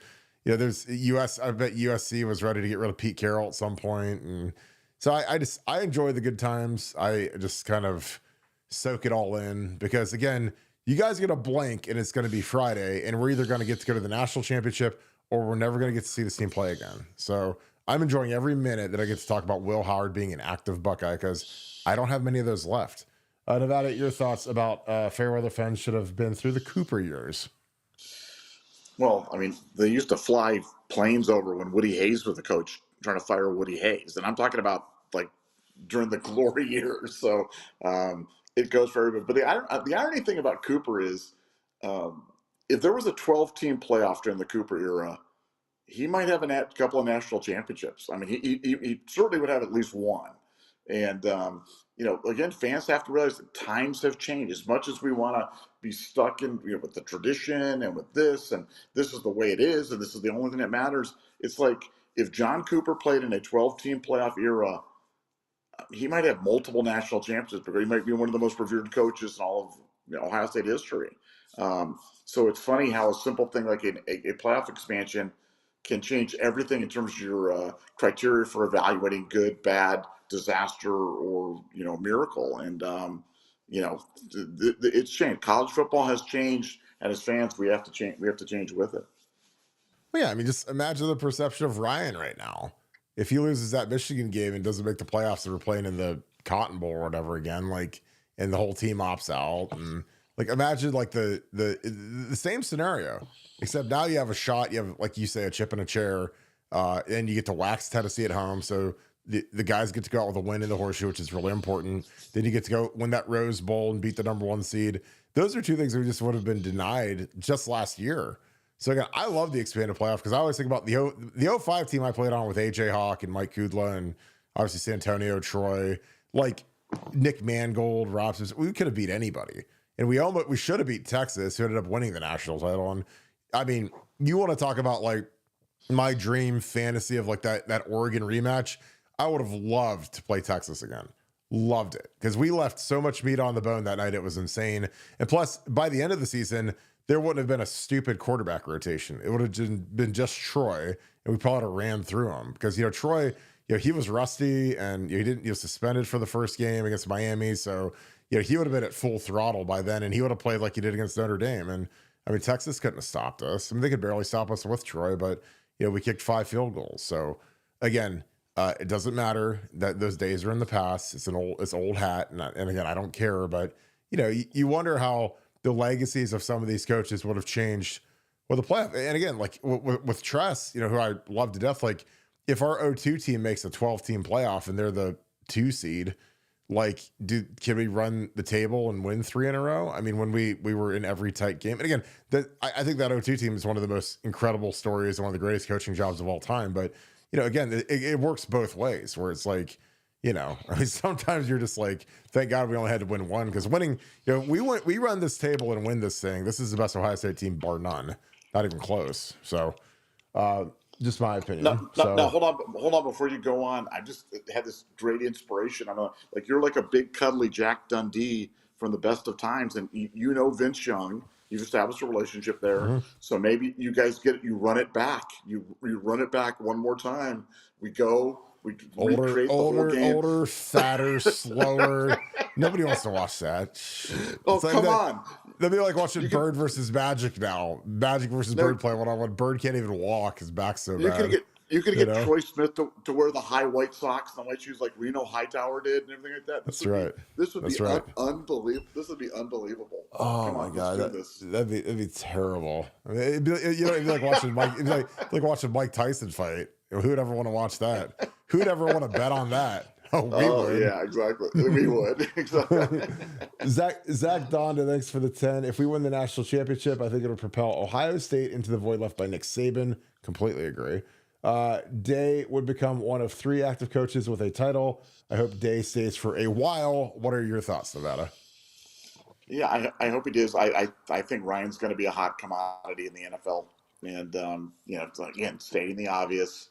there's I bet USC was ready to get rid of Pete Carroll at some point. And so I enjoy the good times. I just kind of soak it all in because again, you guys get a blank and it's going to be Friday and we're either going to get to go to the national championship or we're never going to get to see this team play again. So I'm enjoying every minute that I get to talk about Will Howard being an active Buckeye because I don't have many of those left. Nevada, your thoughts about Fairweather fans should have been through the Cooper years? Well, I mean, they used to fly planes over when Woody Hayes was the coach trying to fire Woody Hayes. And I'm talking about like during the glory years. So it goes very good. But the irony thing about Cooper is if there was a 12-team playoff during the Cooper era, he might have a couple of national championships. I mean, he certainly would have at least one. And, again, fans have to realize that times have changed. As much as we want to be stuck in with the tradition and with this, and this is the way it is, and this is the only thing that matters. It's like if John Cooper played in a 12-team playoff era, he might have multiple national championships because he might be one of the most revered coaches in all of Ohio State history. So it's funny how a simple thing like a playoff expansion can change everything in terms of your criteria for evaluating good, bad, disaster, or miracle. And it's changed. College football has changed, and as fans, we have to change. We have to change with it. Well, yeah, I mean, just imagine the perception of Ryan right now. If he loses that Michigan game and doesn't make the playoffs, and we're playing in the Cotton Bowl or whatever again, and the whole team opts out, and Like imagine like the same scenario, except now you have a shot. You have, like you say, a chip in a chair, and you get to wax Tennessee at home. So the guys get to go out with a win in the horseshoe, which is really important. Then you get to go win that Rose Bowl and beat the number 1 seed. Those are two things that we just would have been denied just last year. So again, I love the expanded playoff because I always think about the 05 team I played on with AJ Hawk and Mike Kudla and obviously Santonio, Troy, like Nick Mangold, Robson. We could have beat anybody. And we should have beat Texas, who ended up winning the national title. And I mean, you want to talk about like my dream fantasy of like that Oregon rematch. I would have loved to play Texas again. Loved it because we left so much meat on the bone that night. It was insane. And plus, by the end of the season, there wouldn't have been a stupid quarterback rotation. It would have been just Troy, and we probably would have ran through him because, Troy, he was rusty and he was suspended for the first game against Miami. So, he would have been at full throttle by then, and he would have played like he did against Notre Dame. And I mean, Texas couldn't have stopped us. I mean, they could barely stop us with Troy, but we kicked 5 field goals. So again, it doesn't matter that those days are in the past. It's old hat, and again, I don't care. But you wonder how the legacies of some of these coaches would have changed with the playoff. And again, like with Tress, who I love to death. Like if our O2 team makes a 12-team playoff and they're the 2 seed. Like, can we run the table and win 3 in a row? I mean, when we were in every tight game, and again, I think that O2 team is one of the most incredible stories and one of the greatest coaching jobs of all time. But again, it works both ways. Where it's like, I mean, sometimes you're just like, thank God we only had to win 1 because winning, we run this table and win this thing. This is the best Ohio State team, bar none, not even close. So, just my opinion. No, hold on before you go on. I just had this great inspiration. You're like a big cuddly Jack Dundee from the best of times, and Vince Young. You've established a relationship there, so maybe you guys you run it back. You run it back one more time. We recreate the whole game. Older, fatter, slower. Nobody wants to watch that. Shit. Oh, come on. That'd be like watching Bird versus Magic now. Magic versus Bird play one-on-one. Bird can't even walk. His back's so bad. You could get Troy Smith to wear the high white socks and the white shoes like Reno Hightower did and everything like that. This would be unbelievable. This would be unbelievable. Oh my God, that'd be terrible. I mean, it'd be like watching Mike. It'd be like watching Mike Tyson fight. Who would ever want to watch that? Who'd ever want to bet on that? Oh, we would. Yeah, exactly. We would. Exactly. Zach Donda, thanks for the 10. If we win the national championship, I think it'll propel Ohio State into the void left by Nick Saban. Completely agree. Day would become one of 3 active coaches with a title. I hope Day stays for a while. What are your thoughts, Nevada? Yeah, I hope he does. I think Ryan's going to be a hot commodity in the NFL. And, again, stating the obvious.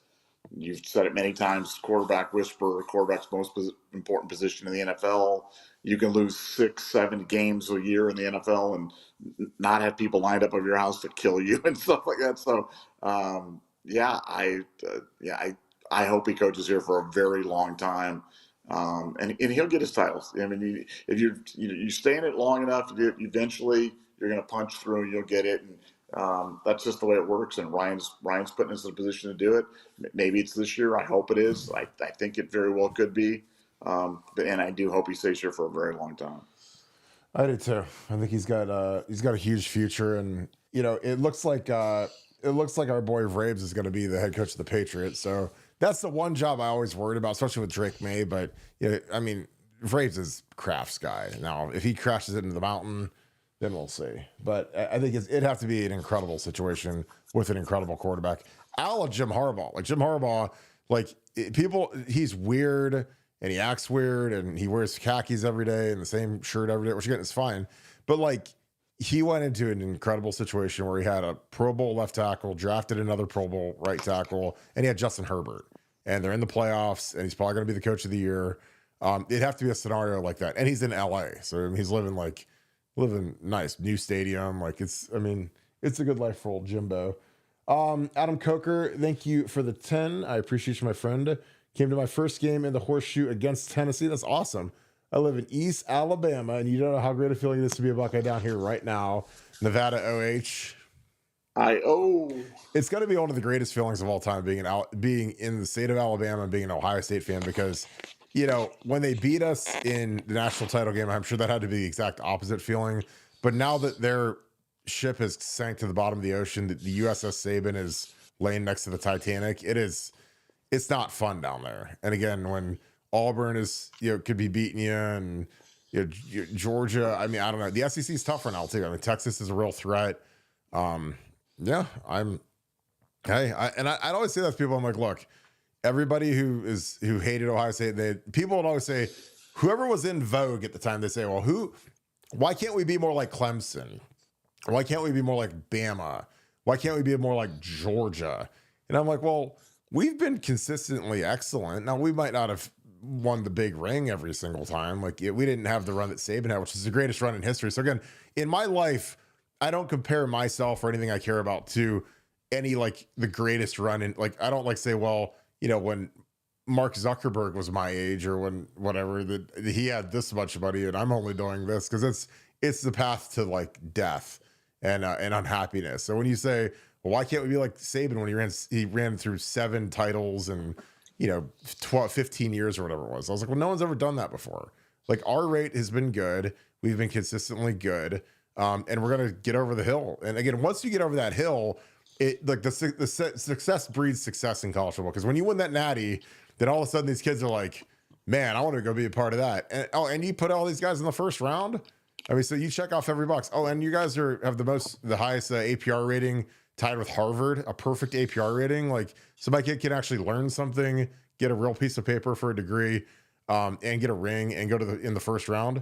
You've said it many times, quarterback whisperer, quarterback's most important position in the NFL. You can lose 6-7 games a year in the NFL and not have people lined up of your house to kill you and stuff like that. So, I hope he coaches here for a very long time. And he'll get his titles. I mean, if you stay in it long enough, eventually you're going to punch through and you'll get it. And, that's just the way it works, and Ryan's putting us in a position to do it. Maybe it's this year. I hope it is. I think it very well could be, and I do hope he stays here for a very long time. I do too. I think he's got a huge future, and it looks like our boy Vrabes is going to be the head coach of the Patriots. So that's the one job I always worried about, especially with Drake May. But I mean, Vrabes is Kraft's guy. Now, if he crashes it into the mountain, then we'll see. But I think it'd have to be an incredible situation with an incredible quarterback. A la Jim Harbaugh. Like Jim Harbaugh, he's weird and he acts weird and he wears khakis every day and the same shirt every day, which again is fine. But he went into an incredible situation where he had a Pro Bowl left tackle, drafted another Pro Bowl right tackle, and he had Justin Herbert. And they're in the playoffs and he's probably going to be the coach of the year. It'd have to be a scenario like that. And he's in LA. So he's living nice, new stadium. It's a good life for old Jimbo. Adam Coker, thank you for the 10. I appreciate you, my friend. Came to my first game in the horseshoe against Tennessee. That's awesome. I live in East Alabama, and you don't know how great a feeling it is to be a Buckeye down here right now. Nevada OH. It's going to be one of the greatest feelings of all time being in the state of Alabama and being an Ohio State fan because when they beat us in the national title game, I'm sure that had to be the exact opposite feeling. But now that their ship has sank to the bottom of the ocean, the USS Sabin is laying next to the Titanic. It's not fun down there. And again, when Auburn is, could be beating you, and Georgia, I mean, I don't know. The SEC is tougher now too. I mean, Texas is a real threat. Yeah, I'd always say that to people. I'm like, look, everybody who hated Ohio State, people would always say, whoever was in vogue at the time, they say, well, why can't we be more like Clemson? Why can't we be more like Bama? Why can't we be more like Georgia? And I'm like, well, we've been consistently excellent. Now, we might not have won the big ring every single time. Like, we didn't have the run that Saban had, which is the greatest run in history. So again, in my life, I don't compare myself or anything I care about to any, like, the greatest run in, like, I don't like say, well, when Mark Zuckerberg was my age, or when whatever, that he had this much money and I'm only doing this, because it's the path to, like, death and unhappiness. So when you say, well, why can't we be like Saban when he ran through 7 titles and 15 years or whatever it was? I was like, well, no one's ever done that before. Like, our rate has been good. We've been consistently good. And we're going to get over the hill. And again, once you get over that hill, the success breeds success in college football. Because when you win that natty, then all of a sudden these kids are like, man, I want to go be a part of that. And you put all these guys in the first round. I mean, so you check off every box. Oh, and you guys have the highest APR rating, tied with Harvard, a perfect APR rating. Like, so my kid can actually learn something, get a real piece of paper for a degree, and get a ring and go in the first round.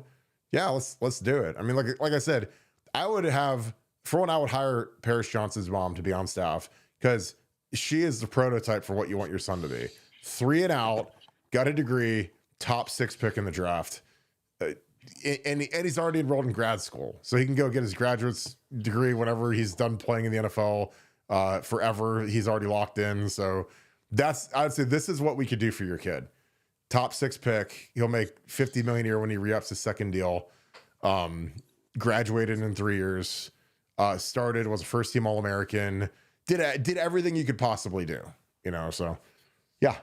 Yeah, let's do it. I mean, like I said, I would hire Paris Johnson's mom to be on staff, because she is the prototype for what you want your son to be. 3 and out, got a degree, top 6 pick in the draft. And he's already enrolled in grad school, so he can go get his graduate's degree whenever he's done playing in the NFL forever. He's already locked in. So I'd say this is what we could do for your kid. Top 6 pick. He'll make $50 million a year when he re-ups his second deal. Graduated in 3 years. Started, was a first team All-American. Did everything you could possibly do. So yeah.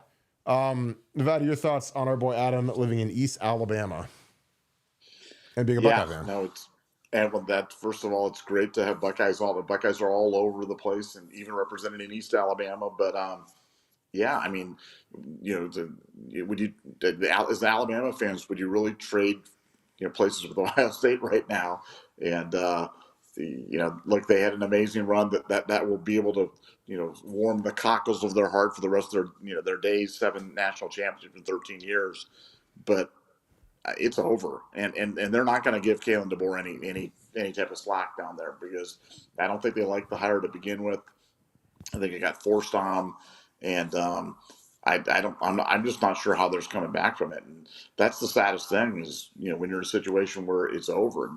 Nevada, your thoughts on our boy Adam living in East Alabama and being a Buckeye fan? No, first of all, it's great to have Buckeyes. All the Buckeyes are all over the place, and even represented in East Alabama. But yeah, I mean, as Alabama fans, would you really trade places with Ohio State right now? And look, they had an amazing run that will be able to warm the cockles of their heart for the rest of their days. 7 national championships in 13 years, but it's over, and they're not going to give Kalen DeBoer any type of slack down there, because I don't think they liked the hire to begin with. I think it got forced on them, and I'm just not sure how they're coming back from it. And that's the saddest thing is when you're in a situation where it's over.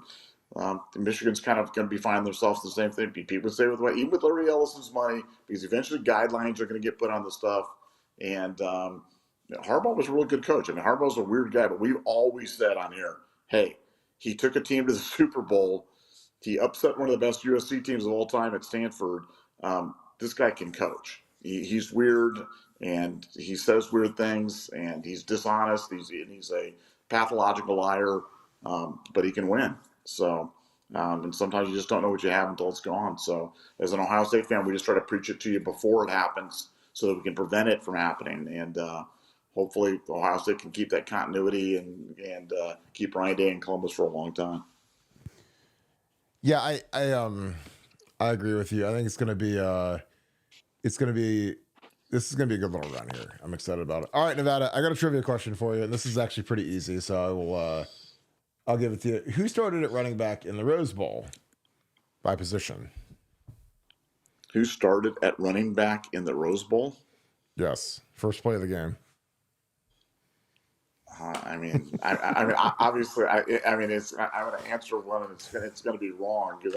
And Michigan's kind of going to be finding themselves the same thing. People say even with Larry Ellison's money, because eventually guidelines are going to get put on the stuff, and Harbaugh was a really good coach. I mean, Harbaugh's a weird guy, but we've always said on here, hey, he took a team to the Super Bowl. He upset one of the best USC teams of all time at Stanford. This guy can coach. He's weird, and he says weird things, and he's dishonest. He's a pathological liar, but he can win. So, and sometimes you just don't know what you have until it's gone. So, as an Ohio State fan, we just try to preach it to you before it happens so that we can prevent it from happening. And hopefully Ohio State can keep that continuity and keep Ryan Day in Columbus for a long time. Yeah, I agree with you. I think this is going to be a good little run here. I'm excited about it. All right, Nevada, I got a trivia question for you, and this is actually pretty easy, so I'll give it to you. Who started at running back in the Rose Bowl by position? Who started at running back in the Rose Bowl? Yes, first play of the game. Obviously, I'm going to answer one, and it's going to be wrong, because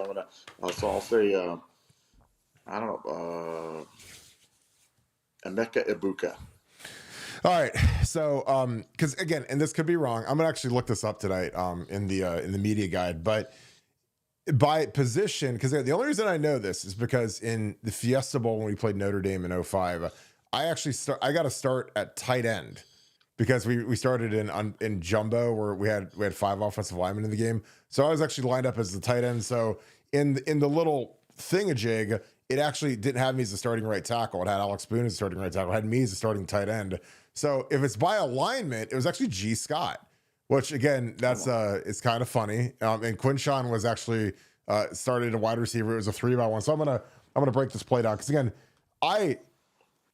I'll say, I don't know, Emeka Ibuka. All right, so because again, and this could be wrong, I'm gonna actually look this up tonight in the media guide, but by position, because the only reason I know this is because in the Fiesta Bowl when we played Notre Dame in 2005, I got to start at tight end because we started in jumbo where we had 5 offensive linemen in the game. So I was actually lined up as the tight end. So in the little thingamajig, it actually didn't have me as a starting right tackle. It had Alex Boone as a starting right tackle. It had me as a starting tight end. So if it's by alignment, it was actually G. Scott, which again, that's it's kind of funny. And Quinshawn was actually started a wide receiver. It was a 3-by-1. So I'm gonna break this play down because again, I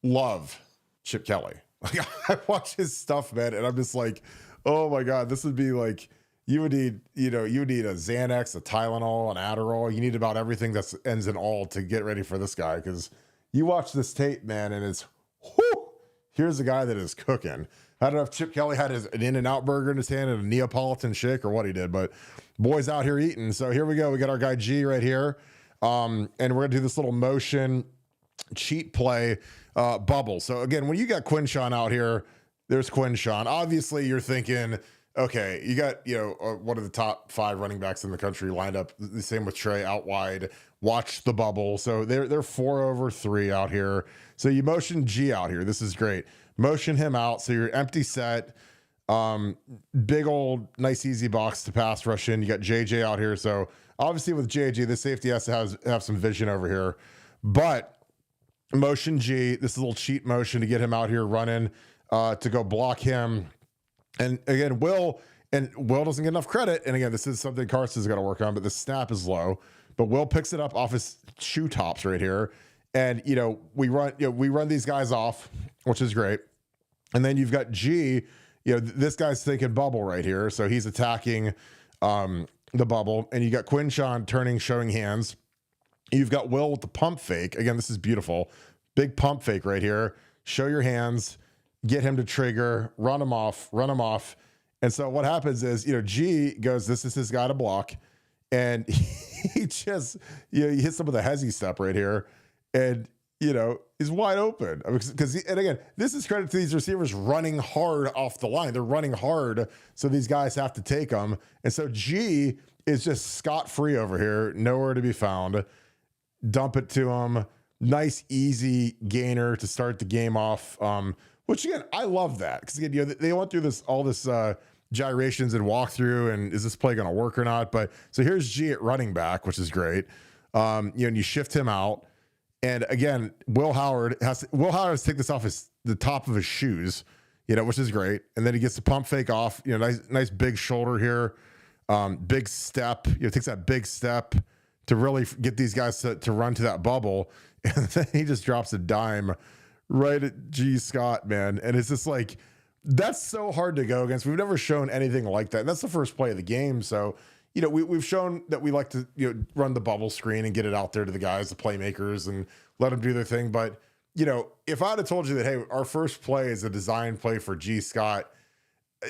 love Chip Kelly. Like I watch his stuff, man, and I'm just like, oh my god, this would be like you would need a Xanax, a Tylenol, an Adderall. You need about everything that ends in all to get ready for this guy because you watch this tape, man, and it's whoo, here's a guy that is cooking. I don't know if Chip Kelly had an In-N-Out burger in his hand and a Neapolitan shake or what he did, but boy's out here eating. So here we go. We got our guy G right here, and we're gonna do this little motion cheat play bubble. So again, when you got Quinshawn out here, there's Quinshawn. Obviously, you're thinking, okay, you got one of the top 5 running backs in the country lined up. The same with Trey out wide. Watch the bubble. So they're 4 over 3 out here. So you motion G out here. This is great. Motion him out. So you're empty set. Big old nice easy box to pass rush in. You got JJ out here. So obviously with JJ, the safety has to have some vision over here. But motion G, this is a little cheat motion to get him out here running to go block him. And again, Will doesn't get enough credit. And again, this is something Carson's got to work on, but the snap is low. But Will picks it up off his shoe tops right here. And we run these guys off, which is great. And then you've got G, this guy's thinking bubble right here. So he's attacking the bubble. And you got Quinshawn turning, showing hands. You've got Will with the pump fake. Again, this is beautiful. Big pump fake right here. Show your hands, get him to trigger, run him off. And so what happens is, G goes, this is his guy to block. And he just, he hits him with a hezzy step right here. And, he's wide open. And again, this is credit to these receivers running hard off the line. They're running hard. So these guys have to take them. And so G is just scot-free over here. Nowhere to be found. Dump it to him. Nice, easy gainer to start the game off. Which again, I love that because again, they went through all this gyrations and walkthrough, and is this play going to work or not? But so here's G at running back, which is great. And you shift him out, and again, Will Howard has to take this off the top of his shoes, which is great. And then he gets the pump fake off. Nice big shoulder here, big step. Takes that big step to really get these guys to run to that bubble. And then he just drops a dime right at G. Scott, man. And it's just like, that's so hard to go against. We've never shown anything like that. And that's the first play of the game. So, we've shown that we like to, run the bubble screen and get it out there to the guys, the playmakers, and let them do their thing. But, if I'd have told you that, hey, our first play is a design play for G. Scott,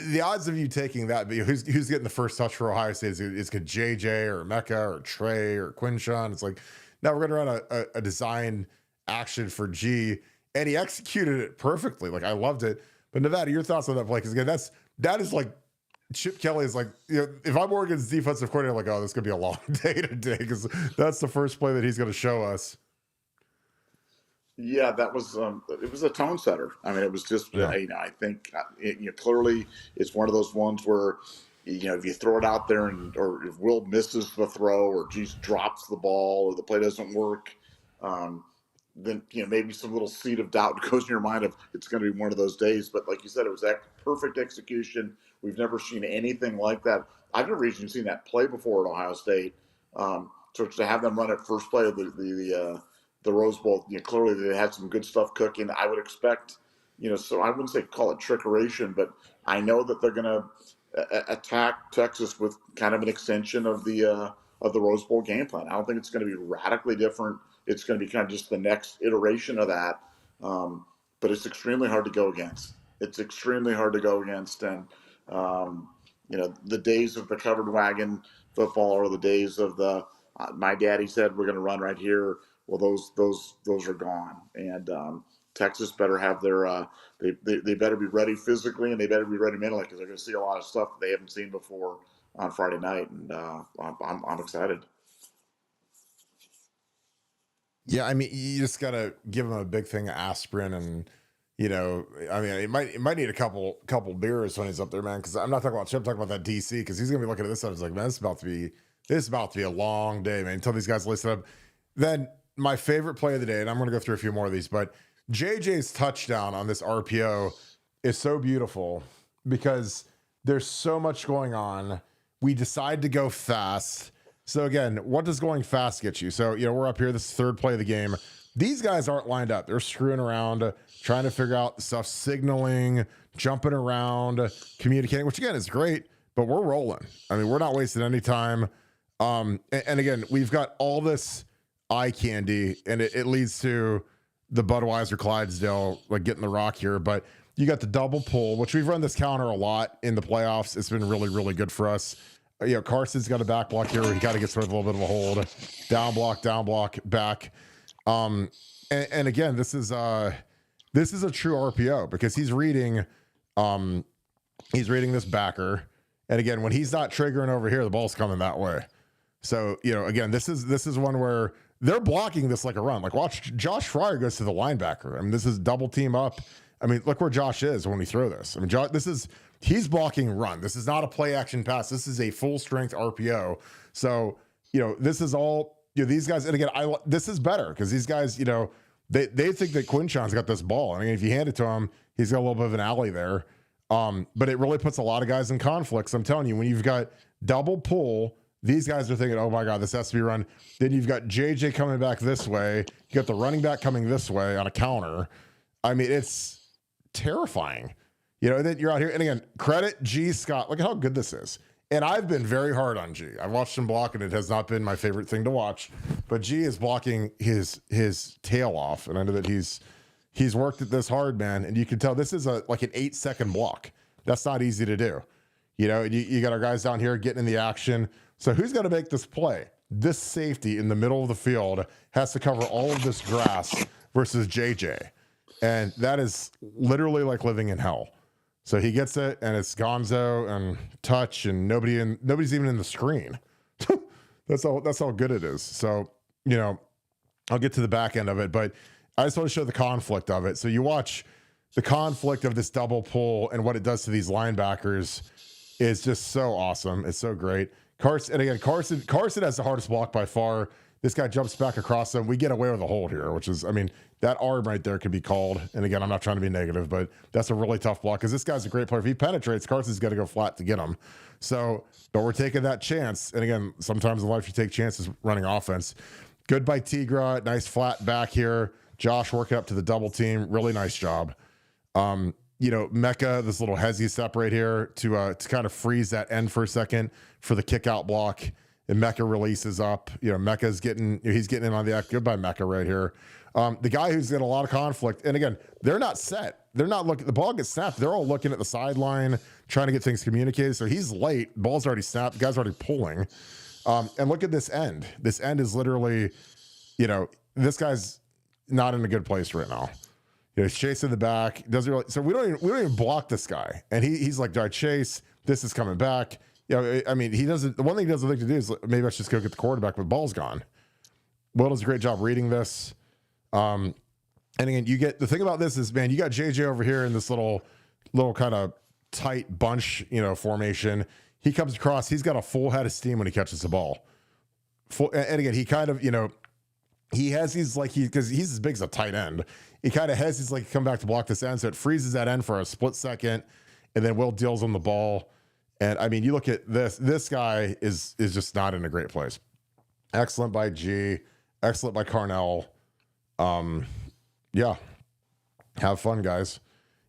the odds of you taking that, who's getting the first touch for Ohio State is JJ or Mecca or Trey or Quinshawn. It's like, now we're going to run a design action for G, and he executed it perfectly. Like, I loved it. But Nevada, your thoughts on that play? Because again, that is like Chip Kelly is like, if I'm Oregon's defensive coordinator, I'm like, oh, this is gonna be a long day today because that's the first play that he's going to show us. Yeah, that was it was a tone setter. I mean, it was just I think clearly it's one of those ones where if you throw it out there or if Will misses the throw or just drops the ball or the play doesn't work, then maybe some little seed of doubt goes in your mind of it's going to be one of those days. But like you said, it was perfect execution. We've never seen anything like that. I've never even seen that play before at Ohio State. So to have them run it first play of the Rose Bowl, clearly they had some good stuff cooking. I would expect, so I wouldn't say call it trickeration, but I know that they're going to attack Texas with kind of an extension of the Rose Bowl game plan. I don't think it's going to be radically different. It's going to be kind of just the next iteration of that. But it's extremely hard to go against. And, the days of the covered wagon football or the days of my daddy said we're going to run right here. Well, those are gone. And Texas better have their they better be ready physically and they better be ready mentally because they're going to see a lot of stuff they haven't seen before on Friday night. And I'm excited. Yeah, I mean, you just got to give them a big thing of aspirin and, you know, I mean, it might need a couple beers when he's up there, man. Because I'm not talking about Chip, I'm talking about that DC. Because he's gonna be looking at this and he's like, man, this is about to be a long day, man. Until these guys listen up. Then my favorite play of the day, and I'm gonna go through a few more of these, but JJ's touchdown on this RPO is so beautiful because there's so much going on. We decide to go fast. So again, what does going fast get you? So, you know, we're up here, this is the third play of the game. These guys aren't lined up. They're screwing around, trying to figure out stuff, signaling, jumping around, communicating, which again is great, but we're rolling. I mean, we're not wasting any time. And again, we've got all this eye candy, and it leads to the Budweiser Clydesdale, like getting the rock here. But you got the double pull, which we've run this counter a lot in the playoffs. It's been really, really good for us. You know, Carson's got a back block here. He kind of gets with a little bit of a hold. Down block, back. And again, this is a true RPO because he's reading this backer. And again, when he's not triggering over here, the ball's coming that way. So, you know, again, this is one where they're blocking this like a run. Like watch Josh Fryer goes to the linebacker. I mean, this is double team up. I mean, look where Josh is when we throw this. I mean, he's blocking run. This is not a play action pass. This is a full strength RPO. So, you know, this is all, you know, these guys, and again, this is better because these guys, you know, they think that Quinshon's got this ball. I mean, if you hand it to him, he's got a little bit of an alley there. But it really puts a lot of guys in conflicts. I'm telling you, when you've got double pull, these guys are thinking, oh my God, this has to be run. Then you've got JJ coming back this way. You got the running back coming this way on a counter. I mean, it's terrifying. You know, and then you're out here. And again, credit G Scott. Look at how good this is. And I've been very hard on G. I've watched him block, and it has not been my favorite thing to watch. But G is blocking his tail off. And I know that he's worked at this hard, man. And you can tell this is like an 8-second block. That's not easy to do. You know, you got our guys down here getting in the action. So who's going to make this play? This safety in the middle of the field has to cover all of this grass versus JJ. And that is literally like living in hell. So he gets it, and it's Gonzo and touch, and nobody's even in the screen. That's how good it is. So, you know, I'll get to the back end of it, but I just want to show the conflict of it. So you watch the conflict of this double pull and what it does to these linebackers is just so awesome. It's so great. Carson has the hardest block by far. This guy jumps back across them. We get away with a hold here, which is, I mean, that arm right there could be called. And again, I'm not trying to be negative, but that's a really tough block because this guy's a great player. If he penetrates, Carson's got to go flat to get him. So, but we're taking that chance. And again, sometimes in life you take chances running offense. Good by Tigra. Nice flat back here. Josh working up to the double team. Really nice job. You know, Mecca, this little hezzy step right here to kind of freeze that end for a second for the kick out block. And Mecca releases up. You know, he's getting in on the act. Goodbye, Mecca right here. The guy who's got a lot of conflict. And again, they're not set. They're not looking. The ball gets snapped. They're all looking at the sideline, trying to get things communicated. So he's late. Ball's already snapped. The guy's already pulling. And look at this end. This end is literally, you know, this guy's not in a good place right now. You know, he's chasing the back. Doesn't really. So we don't even block this guy. And he's like, do I chase? This is coming back. You know, I mean, he doesn't. The one thing he doesn't think to do is maybe let's just go get the quarterback, but the ball's gone. Will does a great job reading this. And again, you get the thing about this is, man, you got JJ over here in this little kind of tight bunch, you know, formation. He comes across. He's got a full head of steam when he catches the ball. And again, he kind of, you know, he has these like because he's as big as a tight end. He kind of has these like come back to block this end, so it freezes that end for a split second, and then Will deals on the ball. And I mean, you look at this guy is just not in a great place. Excellent by G, excellent by Carnell. Yeah, have fun, guys.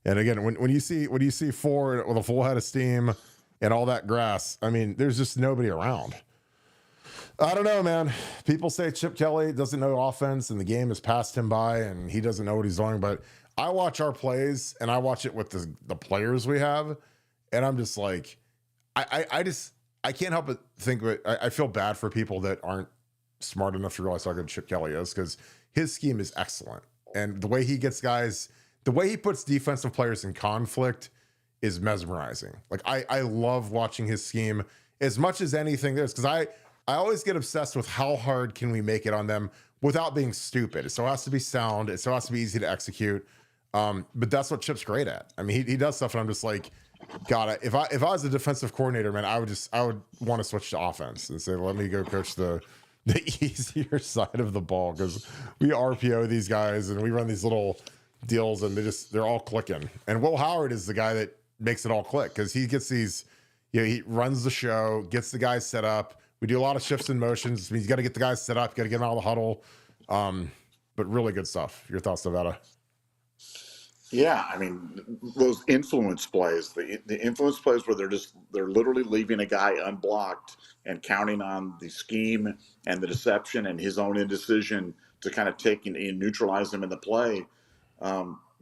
And again, when you see Ford with a full head of steam and all that grass, I mean, there's just nobody around. I don't know, man. People say Chip Kelly doesn't know offense and the game has passed him by and he doesn't know what he's doing. But I watch our plays and I watch it with the players we have, and I'm just like, I can't help but think that I feel bad for people that aren't smart enough to realize how good Chip Kelly is, because his scheme is excellent. And the way he gets guys, the way he puts defensive players in conflict is mesmerizing. Like I love watching his scheme as much as anything there is, because I always get obsessed with how hard can we make it on them without being stupid. It still has to be sound. It still has to be easy to execute. But that's what Chip's great at. I mean, he does stuff, and I'm just like, God, if I was a defensive coordinator, man, I would want to switch to offense and say, let me go coach the easier side of the ball, because we RPO these guys and we run these little deals and they're all clicking. And Will Howard is the guy that makes it all click, because he gets these, he runs the show, gets the guys set up. We do a lot of shifts and motions. I mean, you got to get the guys set up, you got to get them out of the huddle. But really good stuff. Your thoughts, Nevada? Yeah, I mean, those influence plays, the influence plays where they're literally leaving a guy unblocked and counting on the scheme and the deception and his own indecision to kind of take and neutralize him in the play.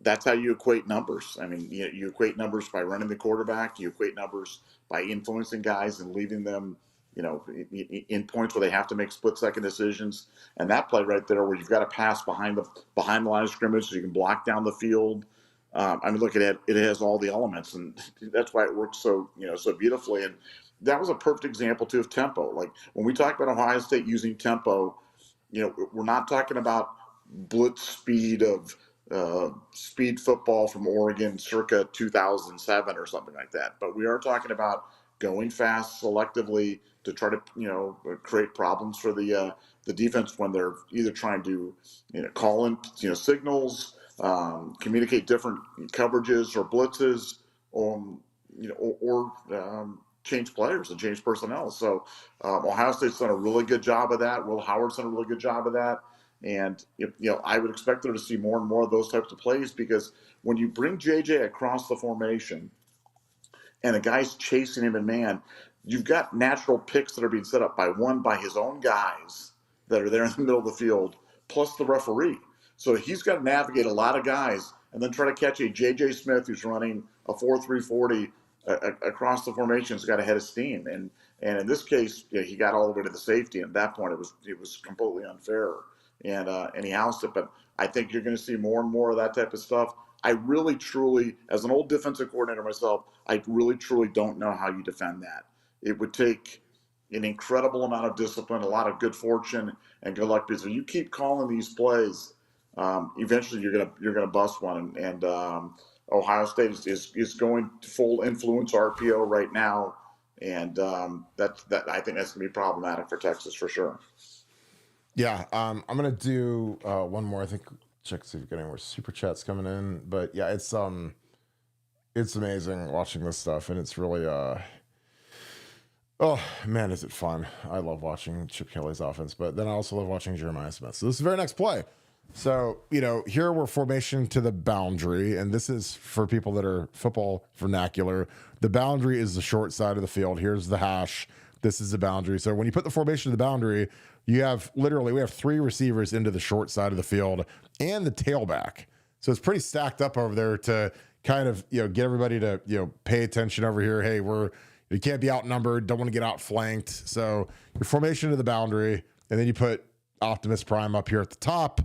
That's how you equate numbers. I mean, you equate numbers by running the quarterback. You equate numbers by influencing guys and leaving them, in points where they have to make split-second decisions. And that play right there, where you've got to pass behind the line of scrimmage so you can block down the field. I mean, look, it has all the elements, and that's why it works so beautifully. And that was a perfect example too of tempo. Like when we talk about Ohio State using tempo, we're not talking about blitz speed of speed football from Oregon circa 2007 or something like that. But we are talking about going fast selectively to try to create problems for the defense when they're either trying to call in signals, communicate different coverages or blitzes, or change players and change personnel. So Ohio State's done a really good job of that. Will Howard's done a really good job of that. And I would expect there to see more and more of those types of plays, because when you bring JJ across the formation and a guy's chasing him in man, you've got natural picks that are being set up by his own guys that are there in the middle of the field, plus the referee. So he's got to navigate a lot of guys and then try to catch a J.J. Smith who's running a 4.340 across the formation. Has got a head of steam, and in this case, he got all the way to the safety. And at that point, it was completely unfair, and he housed it. But I think you're going to see more and more of that type of stuff. I really, truly, as an old defensive coordinator myself, I really, truly don't know how you defend that. It would take an incredible amount of discipline, a lot of good fortune, and good luck, because if you keep calling these plays, eventually you're gonna bust one. And Ohio State is going full influence RPO right now, and that I think that's gonna be problematic for Texas for sure. Yeah, I'm gonna do one more. I think check to see if we get any more super chats coming in. But yeah, it's amazing watching this stuff, and it's really oh man, is it fun. I love watching Chip Kelly's offense, but then I also love watching Jeremiah Smith. So this is the very next play. So, here we're formation to the boundary, and this is for people that are football vernacular. The boundary is the short side of the field. Here's the hash. This is the boundary. So when you put the formation to the boundary, we have 3 receivers into the short side of the field and the tailback. So it's pretty stacked up over there to kind of, get everybody to, pay attention over here. Hey, you can't be outnumbered. Don't want to get outflanked. So your formation to the boundary, and then you put Optimus Prime up here at the top,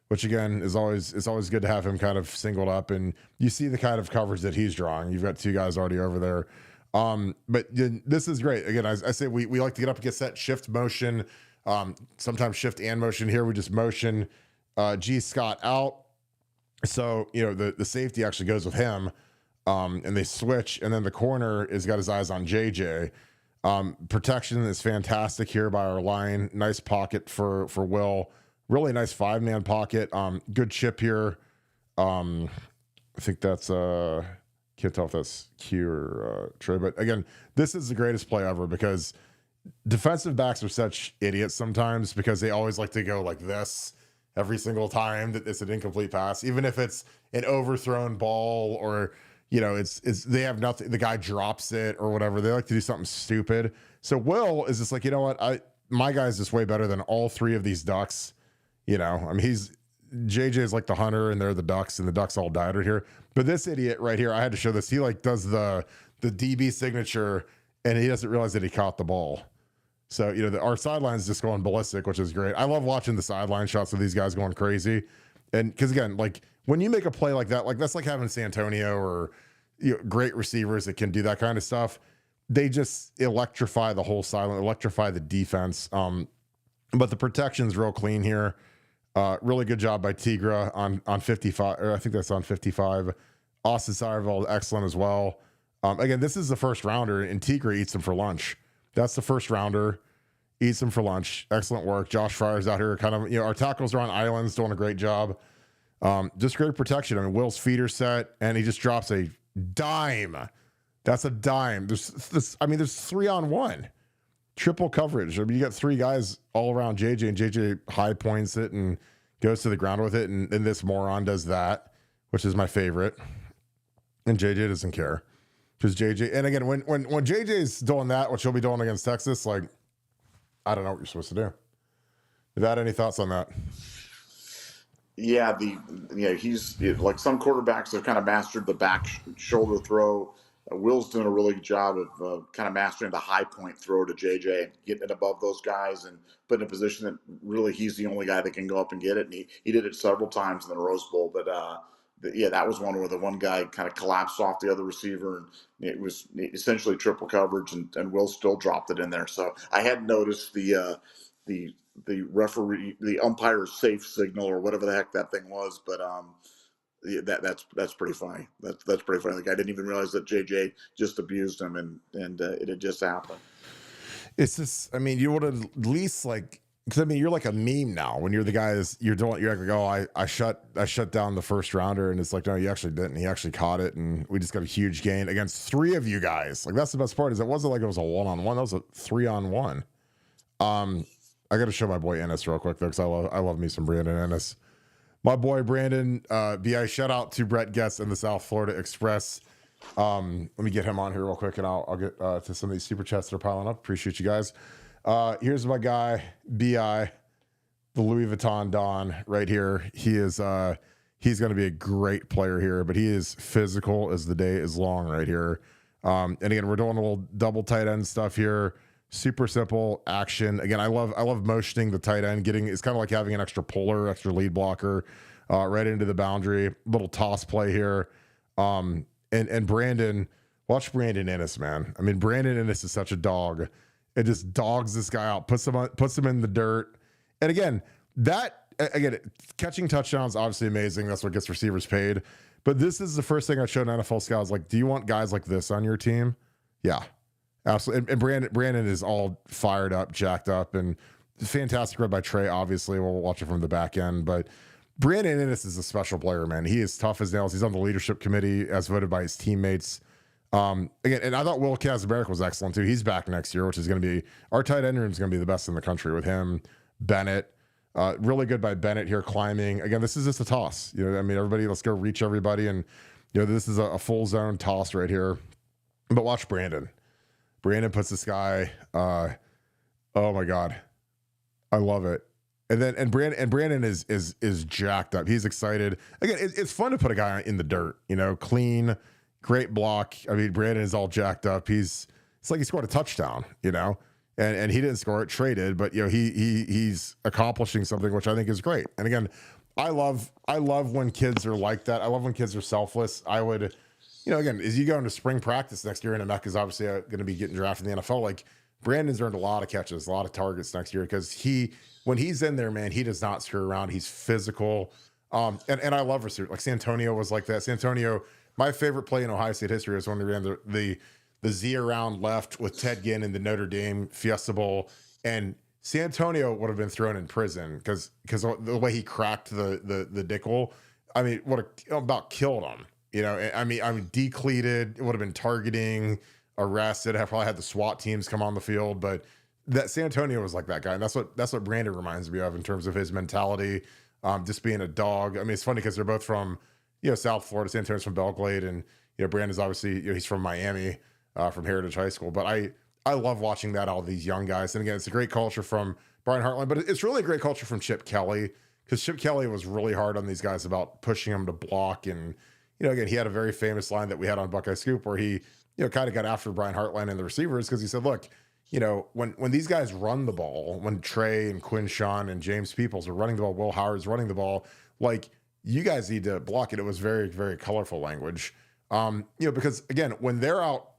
which again is always good to have him kind of singled up, and you see the kind of coverage that he's drawing. You've got 2 guys already over there. But this is great. Again, I say we like to get up and get set, shift, motion, sometimes shift and motion. Here we just motion G Scott out. So, the safety actually goes with him, and they switch, and then the corner has got his eyes on JJ. Protection is fantastic here by our line. Nice pocket for Will. Really nice 5-man pocket. Good chip here. I think that's can't tell if that's Q or Trey, but again, this is the greatest play ever, because defensive backs are such idiots sometimes, because they always like to go like this every single time that it's an incomplete pass, even if it's an overthrown ball or it's they have nothing. The guy drops it or whatever. They like to do something stupid. So Will is just like, my guy's just way better than all 3 of these ducks. I mean, JJ is like the hunter and they're the ducks, and the ducks all died right here. But this idiot right here, I had to show this. He does the DB signature, and he doesn't realize that he caught the ball. So, our sideline's just going ballistic, which is great. I love watching the sideline shots of these guys going crazy. And because again, like when you make a play like that, like that's like having Santonio or great receivers that can do that kind of stuff. They just electrify the whole sideline, electrify the defense. But the protection's real clean here. Really good job by Tigra on 55, or I think that's on 55. Austin Seyerveld, excellent as well. Again, this is the first rounder, and Tigra eats them for lunch. That's the first rounder, eats them for lunch. Excellent work. Josh Fryer's out here kind of, our tackles are on islands, doing a great job. Just great protection. I mean, Will's feeder set, and he just drops a dime. That's a dime. There's 3-on-1. Triple coverage. I mean, you got three guys all around JJ, and JJ high points it and goes to the ground with it, and this moron does that, which is my favorite. And JJ doesn't care. Because JJ, and again, when JJ's doing that, which he'll be doing against Texas, like, I don't know what you're supposed to do. Nevada, any thoughts on that? Yeah, he's like some quarterbacks have kind of mastered the back shoulder throw. Will's doing a really good job of kind of mastering the high point throw to JJ and getting it above those guys and putting in a position that really he's the only guy that can go up and get it. And he did it several times in the Rose Bowl. But that was one where the one guy kind of collapsed off the other receiver, and it was essentially triple coverage, and Will still dropped it in there. So I had noticed the referee, the umpire's safe signal or whatever the heck that thing was, but that's pretty funny. That's pretty funny. Like, I didn't even realize that JJ just abused him, and it had just happened. It's just, I mean, you would have at least, like, because I mean, you're like a meme now when you're the guys you're like, oh, I shut down the first rounder, and it's like, no, you actually didn't. He actually caught it, and we just got a huge gain against three of you guys. Like, that's the best part, is it wasn't like it was a 1-on-1. That was a 3-on-1. I got to show my boy Ennis real quick though, because I love me some Brandon Ennis. My boy Brandon, BI, shout out to Brett Getz and the South Florida Express. Let me get him on here real quick, and I'll get to some of these super chats that are piling up. Appreciate you guys. Here's my guy, BI, the Louis Vuitton Don right here. He's going to be a great player here, but he is physical as the day is long right here. And again, we're doing a little double tight end stuff here. Super simple action. Again, I love motioning the tight end. It's kind of like having an extra puller, extra lead blocker, right into the boundary. Little toss play here. And Brandon, watch Brandon Ennis, man. I mean, Brandon Ennis is such a dog. It just dogs this guy out, puts him in the dirt. And again, catching touchdowns, obviously amazing. That's what gets receivers paid. But this is the first thing I showed NFL scouts. Like, do you want guys like this on your team? Yeah. Absolutely. And Brandon is all fired up, jacked up, and fantastic read by Trey, obviously. We'll watch it from the back end. But Brandon Ennis is a special player, man. He is tough as nails. He's on the leadership committee as voted by his teammates. Again, and I thought Will Kazmarek was excellent too. He's back next year, which is going to be, our tight end room is going to be the best in the country with him. Bennett, really good by Bennett here climbing. Again, this is just a toss. I mean, everybody, let's go reach everybody. And, this is a full zone toss right here. But watch Brandon. Brandon puts this guy, oh my God, I love it. And Brandon is jacked up. He's excited. Again, it's fun to put a guy in the dirt, clean, great block. I mean, Brandon is all jacked up. It's like he scored a touchdown, and he didn't score it, traded, but he's accomplishing something, which I think is great. And again, I love when kids are like that. I love when kids are selfless. I would, again, as you go into spring practice next year, and Emeka is obviously going to be getting drafted in the NFL, like, Brandon's earned a lot of catches, a lot of targets next year, because when he's in there, man, he does not screw around. He's physical. And I love receivers. Like, Santonio was like that. Santonio, my favorite play in Ohio State history is when they ran the Z around left with Ted Ginn in the Notre Dame Fiesta Bowl. And Santonio would have been thrown in prison because the way he cracked the nickel, I mean, about killed him. I mean, decleated. It would have been targeting, arrested. I probably had the SWAT teams come on the field, but that Santonio was like that guy, and that's what Brandon reminds me of in terms of his mentality, just being a dog. I mean, it's funny because they're both from South Florida. Santonio's from Belgrade, and Brandon's obviously he's from Miami, from Heritage High School. But I love watching that, all these young guys, and again, it's a great culture from Brian Hartline, but it's really a great culture from Chip Kelly, because Chip Kelly was really hard on these guys about pushing them to block. And again, he had a very famous line that we had on Buckeye Scoop where he, kind of got after Brian Hartline and the receivers, because he said, look, when these guys run the ball, when Trey and Quinn Sean and James Peoples are running the ball, Will Howard's running the ball, like, you guys need to block it. It was very, very colorful language. Because again, when they're out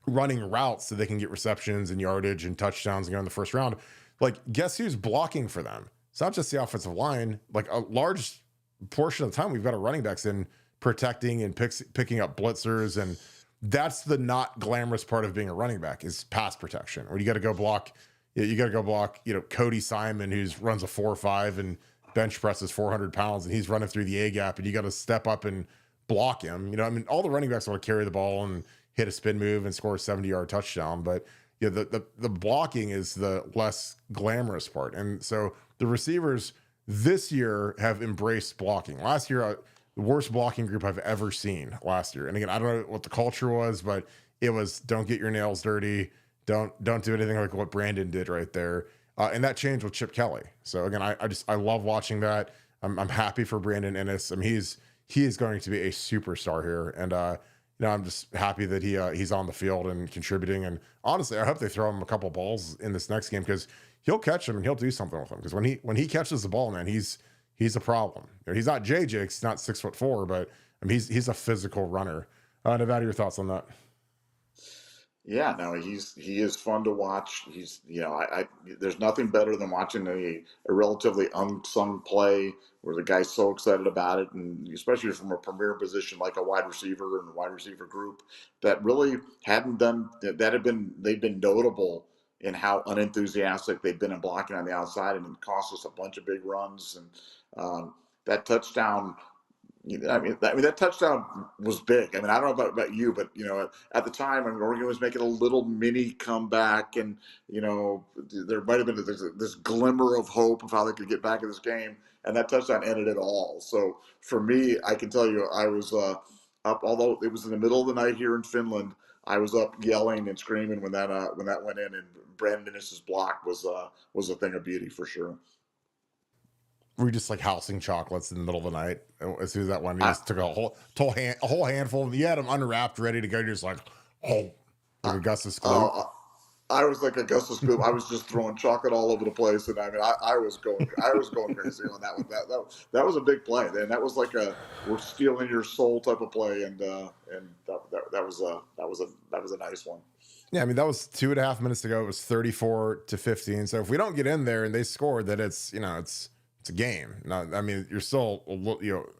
running routes so they can get receptions and yardage and touchdowns and go in the first round, like, guess who's blocking for them? it's not just the offensive line. Like a large portion of the time, we've got our running backs in protecting and picking up blitzers, and that's the not glamorous part of being a running back is pass protection. Where you got to go block, you got to go block, Cody Simon, who's runs a 4.5 and bench presses 400 pounds, and he's running through the A gap, and you got to step up and block him. All the running backs want to carry the ball and hit a spin move and score a 70-yard touchdown, but the blocking is the less glamorous part. And so the receivers this year have embraced blocking. Last year, the worst blocking group I've ever seen last year. And again, I don't know what the culture was, but it was don't get your nails dirty. Don't do anything like what Brandon did right there. And that changed with Chip Kelly. So again, I love watching that. I'm happy for Brandon Ennis. He is going to be a superstar here. And I'm just happy that he's on the field and contributing. And honestly, I hope they throw him a couple balls in this next game because he'll catch them and he'll do something with them. Because when he catches the ball, man, he's a problem. He's not JJ, he's not 6'4", but he's a physical runner. Nevada, your thoughts on that? Yeah, no, he is fun to watch. He's, there's nothing better than watching a relatively unsung play where the guy's so excited about it, and especially from a premier position like a wide receiver and the wide receiver group that really hadn't done they've been notable in how unenthusiastic they've been in blocking on the outside, and it cost us a bunch of big runs. And that touchdown. That touchdown was big. I don't know about you, but at the time, Oregon was making a little mini comeback, and there might have been this glimmer of hope of how they could get back in this game, and that touchdown ended it all. So for me, I can tell you, I was up. Although it was in the middle of the night here in Finland, I was up yelling and screaming when that went in, and Brandon Ennis's block was a thing of beauty for sure. Were you just like housing chocolates in the middle of the night as soon as that one? You just took a whole handful. You had them unwrapped, ready to go. You're just like Augustus Scoop. I was like Augustus Scoop. I was just throwing chocolate all over the place, and I was going crazy on that one. That was a big play, and that was like we're stealing your soul type of play, and that was a nice one. Yeah, that was 2.5 minutes to go. It was 34-15. So if we don't get in there and they score, then it's a game. Now, you're still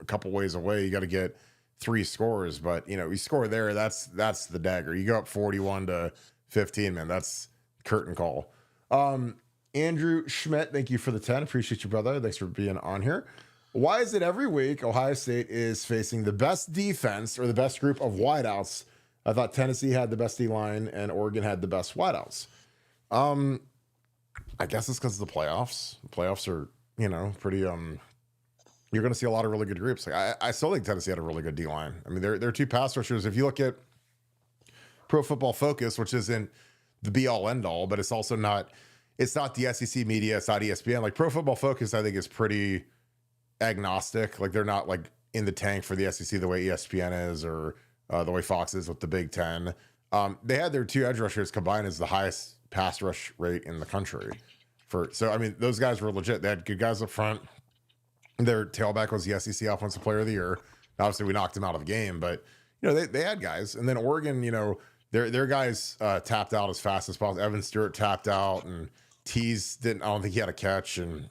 a couple ways away. You got to get 3 scores, but you score there. That's the dagger. You go up 41-15, man. That's curtain call. Andrew Schmidt, thank you for the 10. Appreciate you, brother. Thanks for being on here. Why is it every week Ohio State is facing the best defense or the best group of wideouts? I thought Tennessee had the best D-line and Oregon had the best wideouts. I guess it's because of the playoffs. The playoffs are pretty you're going to see a lot of really good groups. Like I still think Tennessee had a really good D-line. They're 2 pass rushers. If you look at Pro Football Focus, which isn't the be all end all, but it's also not the SEC media, it's not ESPN. Like Pro Football Focus, I think is pretty agnostic. Like they're not like in the tank for the SEC the way ESPN is or the way Fox is with the Big Ten. They had their 2 edge rushers combined as the highest pass rush rate in the country. Those guys were legit. They had good guys up front. Their tailback was the SEC Offensive Player of the Year. Obviously, we knocked him out of the game, but they had guys. And then Oregon, their guys tapped out as fast as possible. Evan Stewart tapped out, and Tease didn't. I don't think he had a catch, and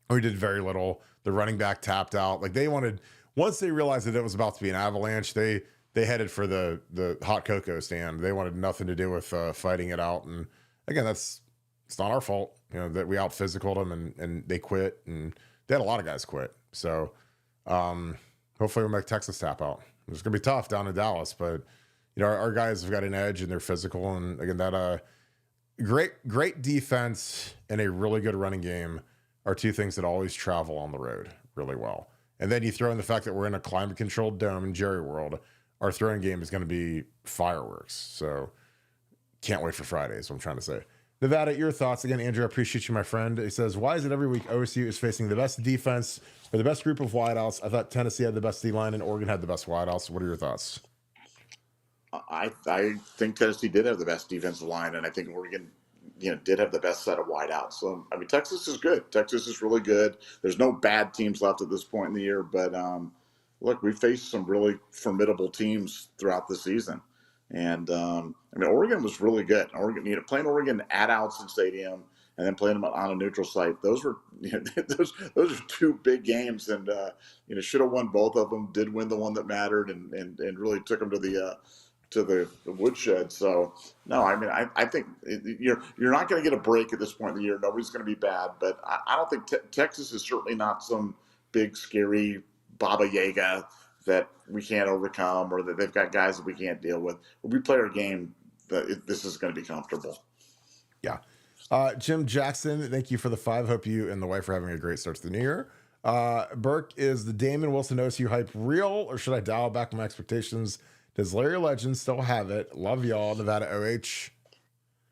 we did very little. The running back tapped out. Like they wanted. Once they realized that it was about to be an avalanche, they headed for the hot cocoa stand. They wanted nothing to do with fighting it out. And again, it's not our fault, that we out physicaled them and they quit, and they had a lot of guys quit. So hopefully we'll make Texas tap out. It's gonna be tough down in Dallas, but our guys have got an edge and they're physical. And again, that great defense and a really good running game are 2 things that always travel on the road really well. And then you throw in the fact that we're in a climate controlled dome in Jerry World. Our throwing game is going to be fireworks. So can't wait for Friday is what I'm trying to say. Nevada, your thoughts. Again, Andrew, I appreciate you, my friend. He says, why is it every week OSU is facing the best defense or the best group of wideouts? I thought Tennessee had the best D-line and Oregon had the best wideouts. What are your thoughts? I think Tennessee did have the best defensive line, and I think Oregon, did have the best set of wideouts. So, Texas is good. Texas is really good. There's no bad teams left at this point in the year, but look, we faced some really formidable teams throughout the season. And Oregon was really good. Oregon, playing Oregon at Autzen Stadium and then playing them on a neutral site. Those were those are two big games, and should have won both of them. Did win the one that mattered, and really took them to the woodshed. So no, I mean I think you're not going to get a break at this point in the year. Nobody's going to be bad, but I don't think Texas is certainly not some big scary Baba Yaga that we can't overcome, or that they've got guys that we can't deal with. When we play our game, this is going to be comfortable. Yeah. Jim Jackson, thank you for the 5. Hope you and the wife are having a great start to the new year. Burke, is the Damon Wilson OSU hype real, or should I dial back my expectations? Does Larry Legend still have it? Love y'all, Nevada OH.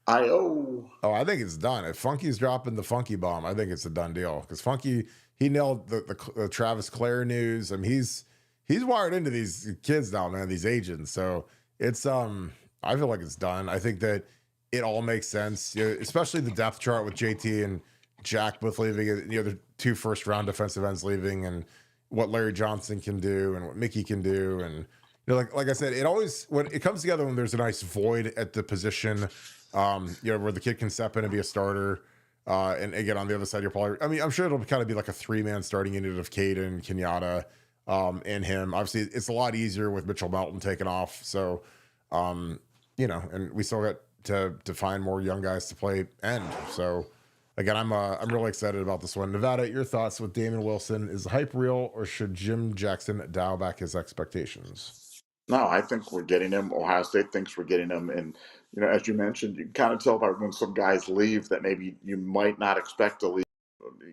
Oh, I think it's done. If Funky's dropping the Funky bomb, I think it's a done deal. Because Funky, he nailed the Travis Clare news. I mean, he's wired into these kids now, man, these agents. So it's I feel like it's done. I think that it all makes sense, especially the depth chart with JT and Jack both leaving. The 2 first-round defensive ends leaving, and what Larry Johnson can do and what Mickey can do, and like I said, it always, when it comes together, when there's a nice void at the position, where the kid can step in and be a starter. And again, on the other side, you're probably, I mean, I'm sure it'll kind of be like a 3-man starting unit of Caden, Kenyatta, and him. Obviously, it's a lot easier with Mitchell Melton taking off. So, and we still got to find more young guys to play end. So, again, I'm really excited about this one. Nevada, your thoughts with Damon Wilson? Is the hype real, or should Jim Jackson dial back his expectations? No, I think we're getting him. Ohio State thinks we're getting him. And, as you mentioned, you can kind of tell by when some guys leave that maybe you might not expect to leave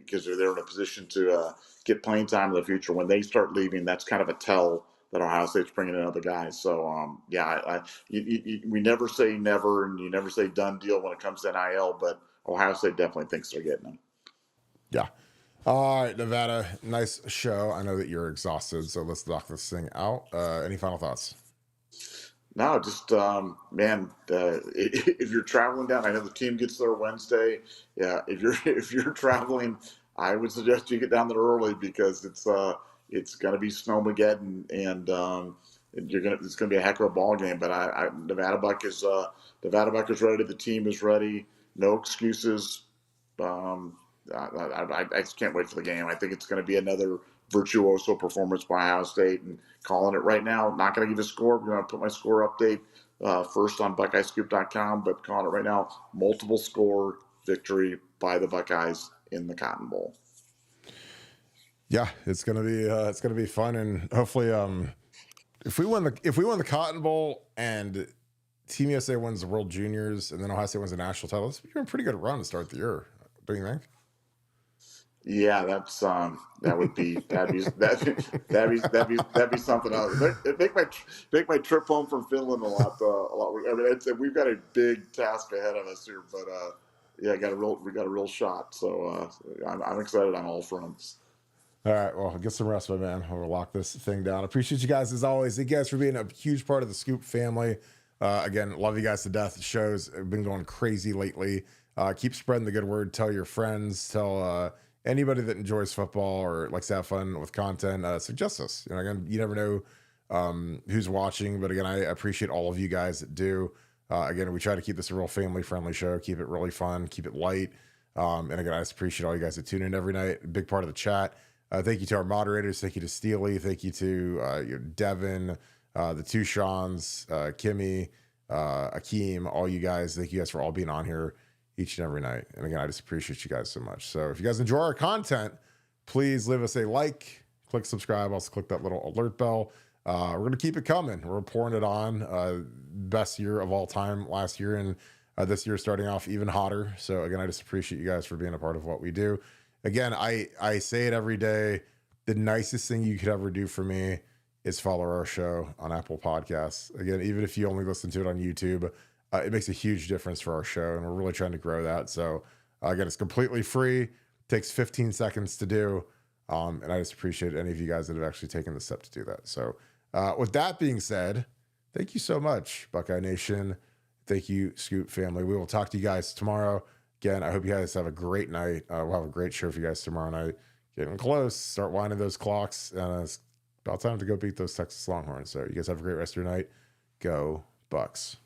because they're in a position to get playing time in the future. When they start leaving, that's kind of a tell that Ohio State's bringing in other guys. So, we never say never, and you never say done deal when it comes to NIL, but Ohio State definitely thinks they're getting him. Yeah. All right, Nevada, nice show. I know that you're exhausted, so let's knock this thing out. Any final thoughts? No, just if you're traveling down, I know the team gets there Wednesday. Yeah, if you're traveling, I would suggest you get down there early because it's going to be snowmageddon, and it's going to be a heck of a ball game. But Nevadabuck is ready. The team is ready. No excuses. I just can't wait for the game. I think it's going to be another virtuoso performance by Ohio State, and calling it right now. Not going to give a score. We're going to put my score update first on BuckeyeScoop.com, but calling it right now, multiple score victory by the Buckeyes in the Cotton Bowl. Yeah, it's gonna be fun, and hopefully, if we win the Cotton Bowl and Team USA wins the World Juniors, and then Ohio State wins the national title, it's a pretty good run to start the year, don't you think? Yeah, that'd be something else. Make my trip home from Finland a lot. I mean, we've got a big task ahead of us here, but we got a real shot. So I'm excited on all fronts. All right, well, get some rest, my man. We'll lock this thing down. Appreciate you guys as always. Thank you guys for being a huge part of the Scoop family. Again, love you guys to death. The shows have been going crazy lately. Keep spreading the good word. Tell your friends. Tell anybody that enjoys football or likes to have fun with content. Suggest us. Again, you never know who's watching, but again, I appreciate all of you guys that do. Again, we try to keep this a real family-friendly show. Keep it really fun. Keep it light. And again, I just appreciate all you guys that tune in every night. A big part of the chat. Thank you to our moderators. Thank you to Steely. Thank you to Devin, the two Seans, Kimmy, Akeem, all you guys. Thank you guys for all being on here each and every night. And again, I just appreciate you guys so much. So if you guys enjoy our content, please leave us a like, click subscribe, also click that little alert bell. We're going to keep it coming. We're pouring it on. Best year of all time last year, and this year starting off even hotter. So again, I just appreciate you guys for being a part of what we do. Again, I say it every day. The nicest thing you could ever do for me is follow our show on Apple Podcasts. Again, even if you only listen to it on YouTube, it makes a huge difference for our show, and we're really trying to grow that. So again, it's completely free. Takes 15 seconds to do. And I just appreciate any of you guys that have actually taken the step to do that. So with that being said, thank you so much, Buckeye Nation. Thank you, Scoop family. We will talk to you guys tomorrow. Again, I hope you guys have a great night. We'll have a great show for you guys tomorrow night. Getting close. Start winding those clocks. It's about time to go beat those Texas Longhorns. So you guys have a great rest of your night. Go Bucks.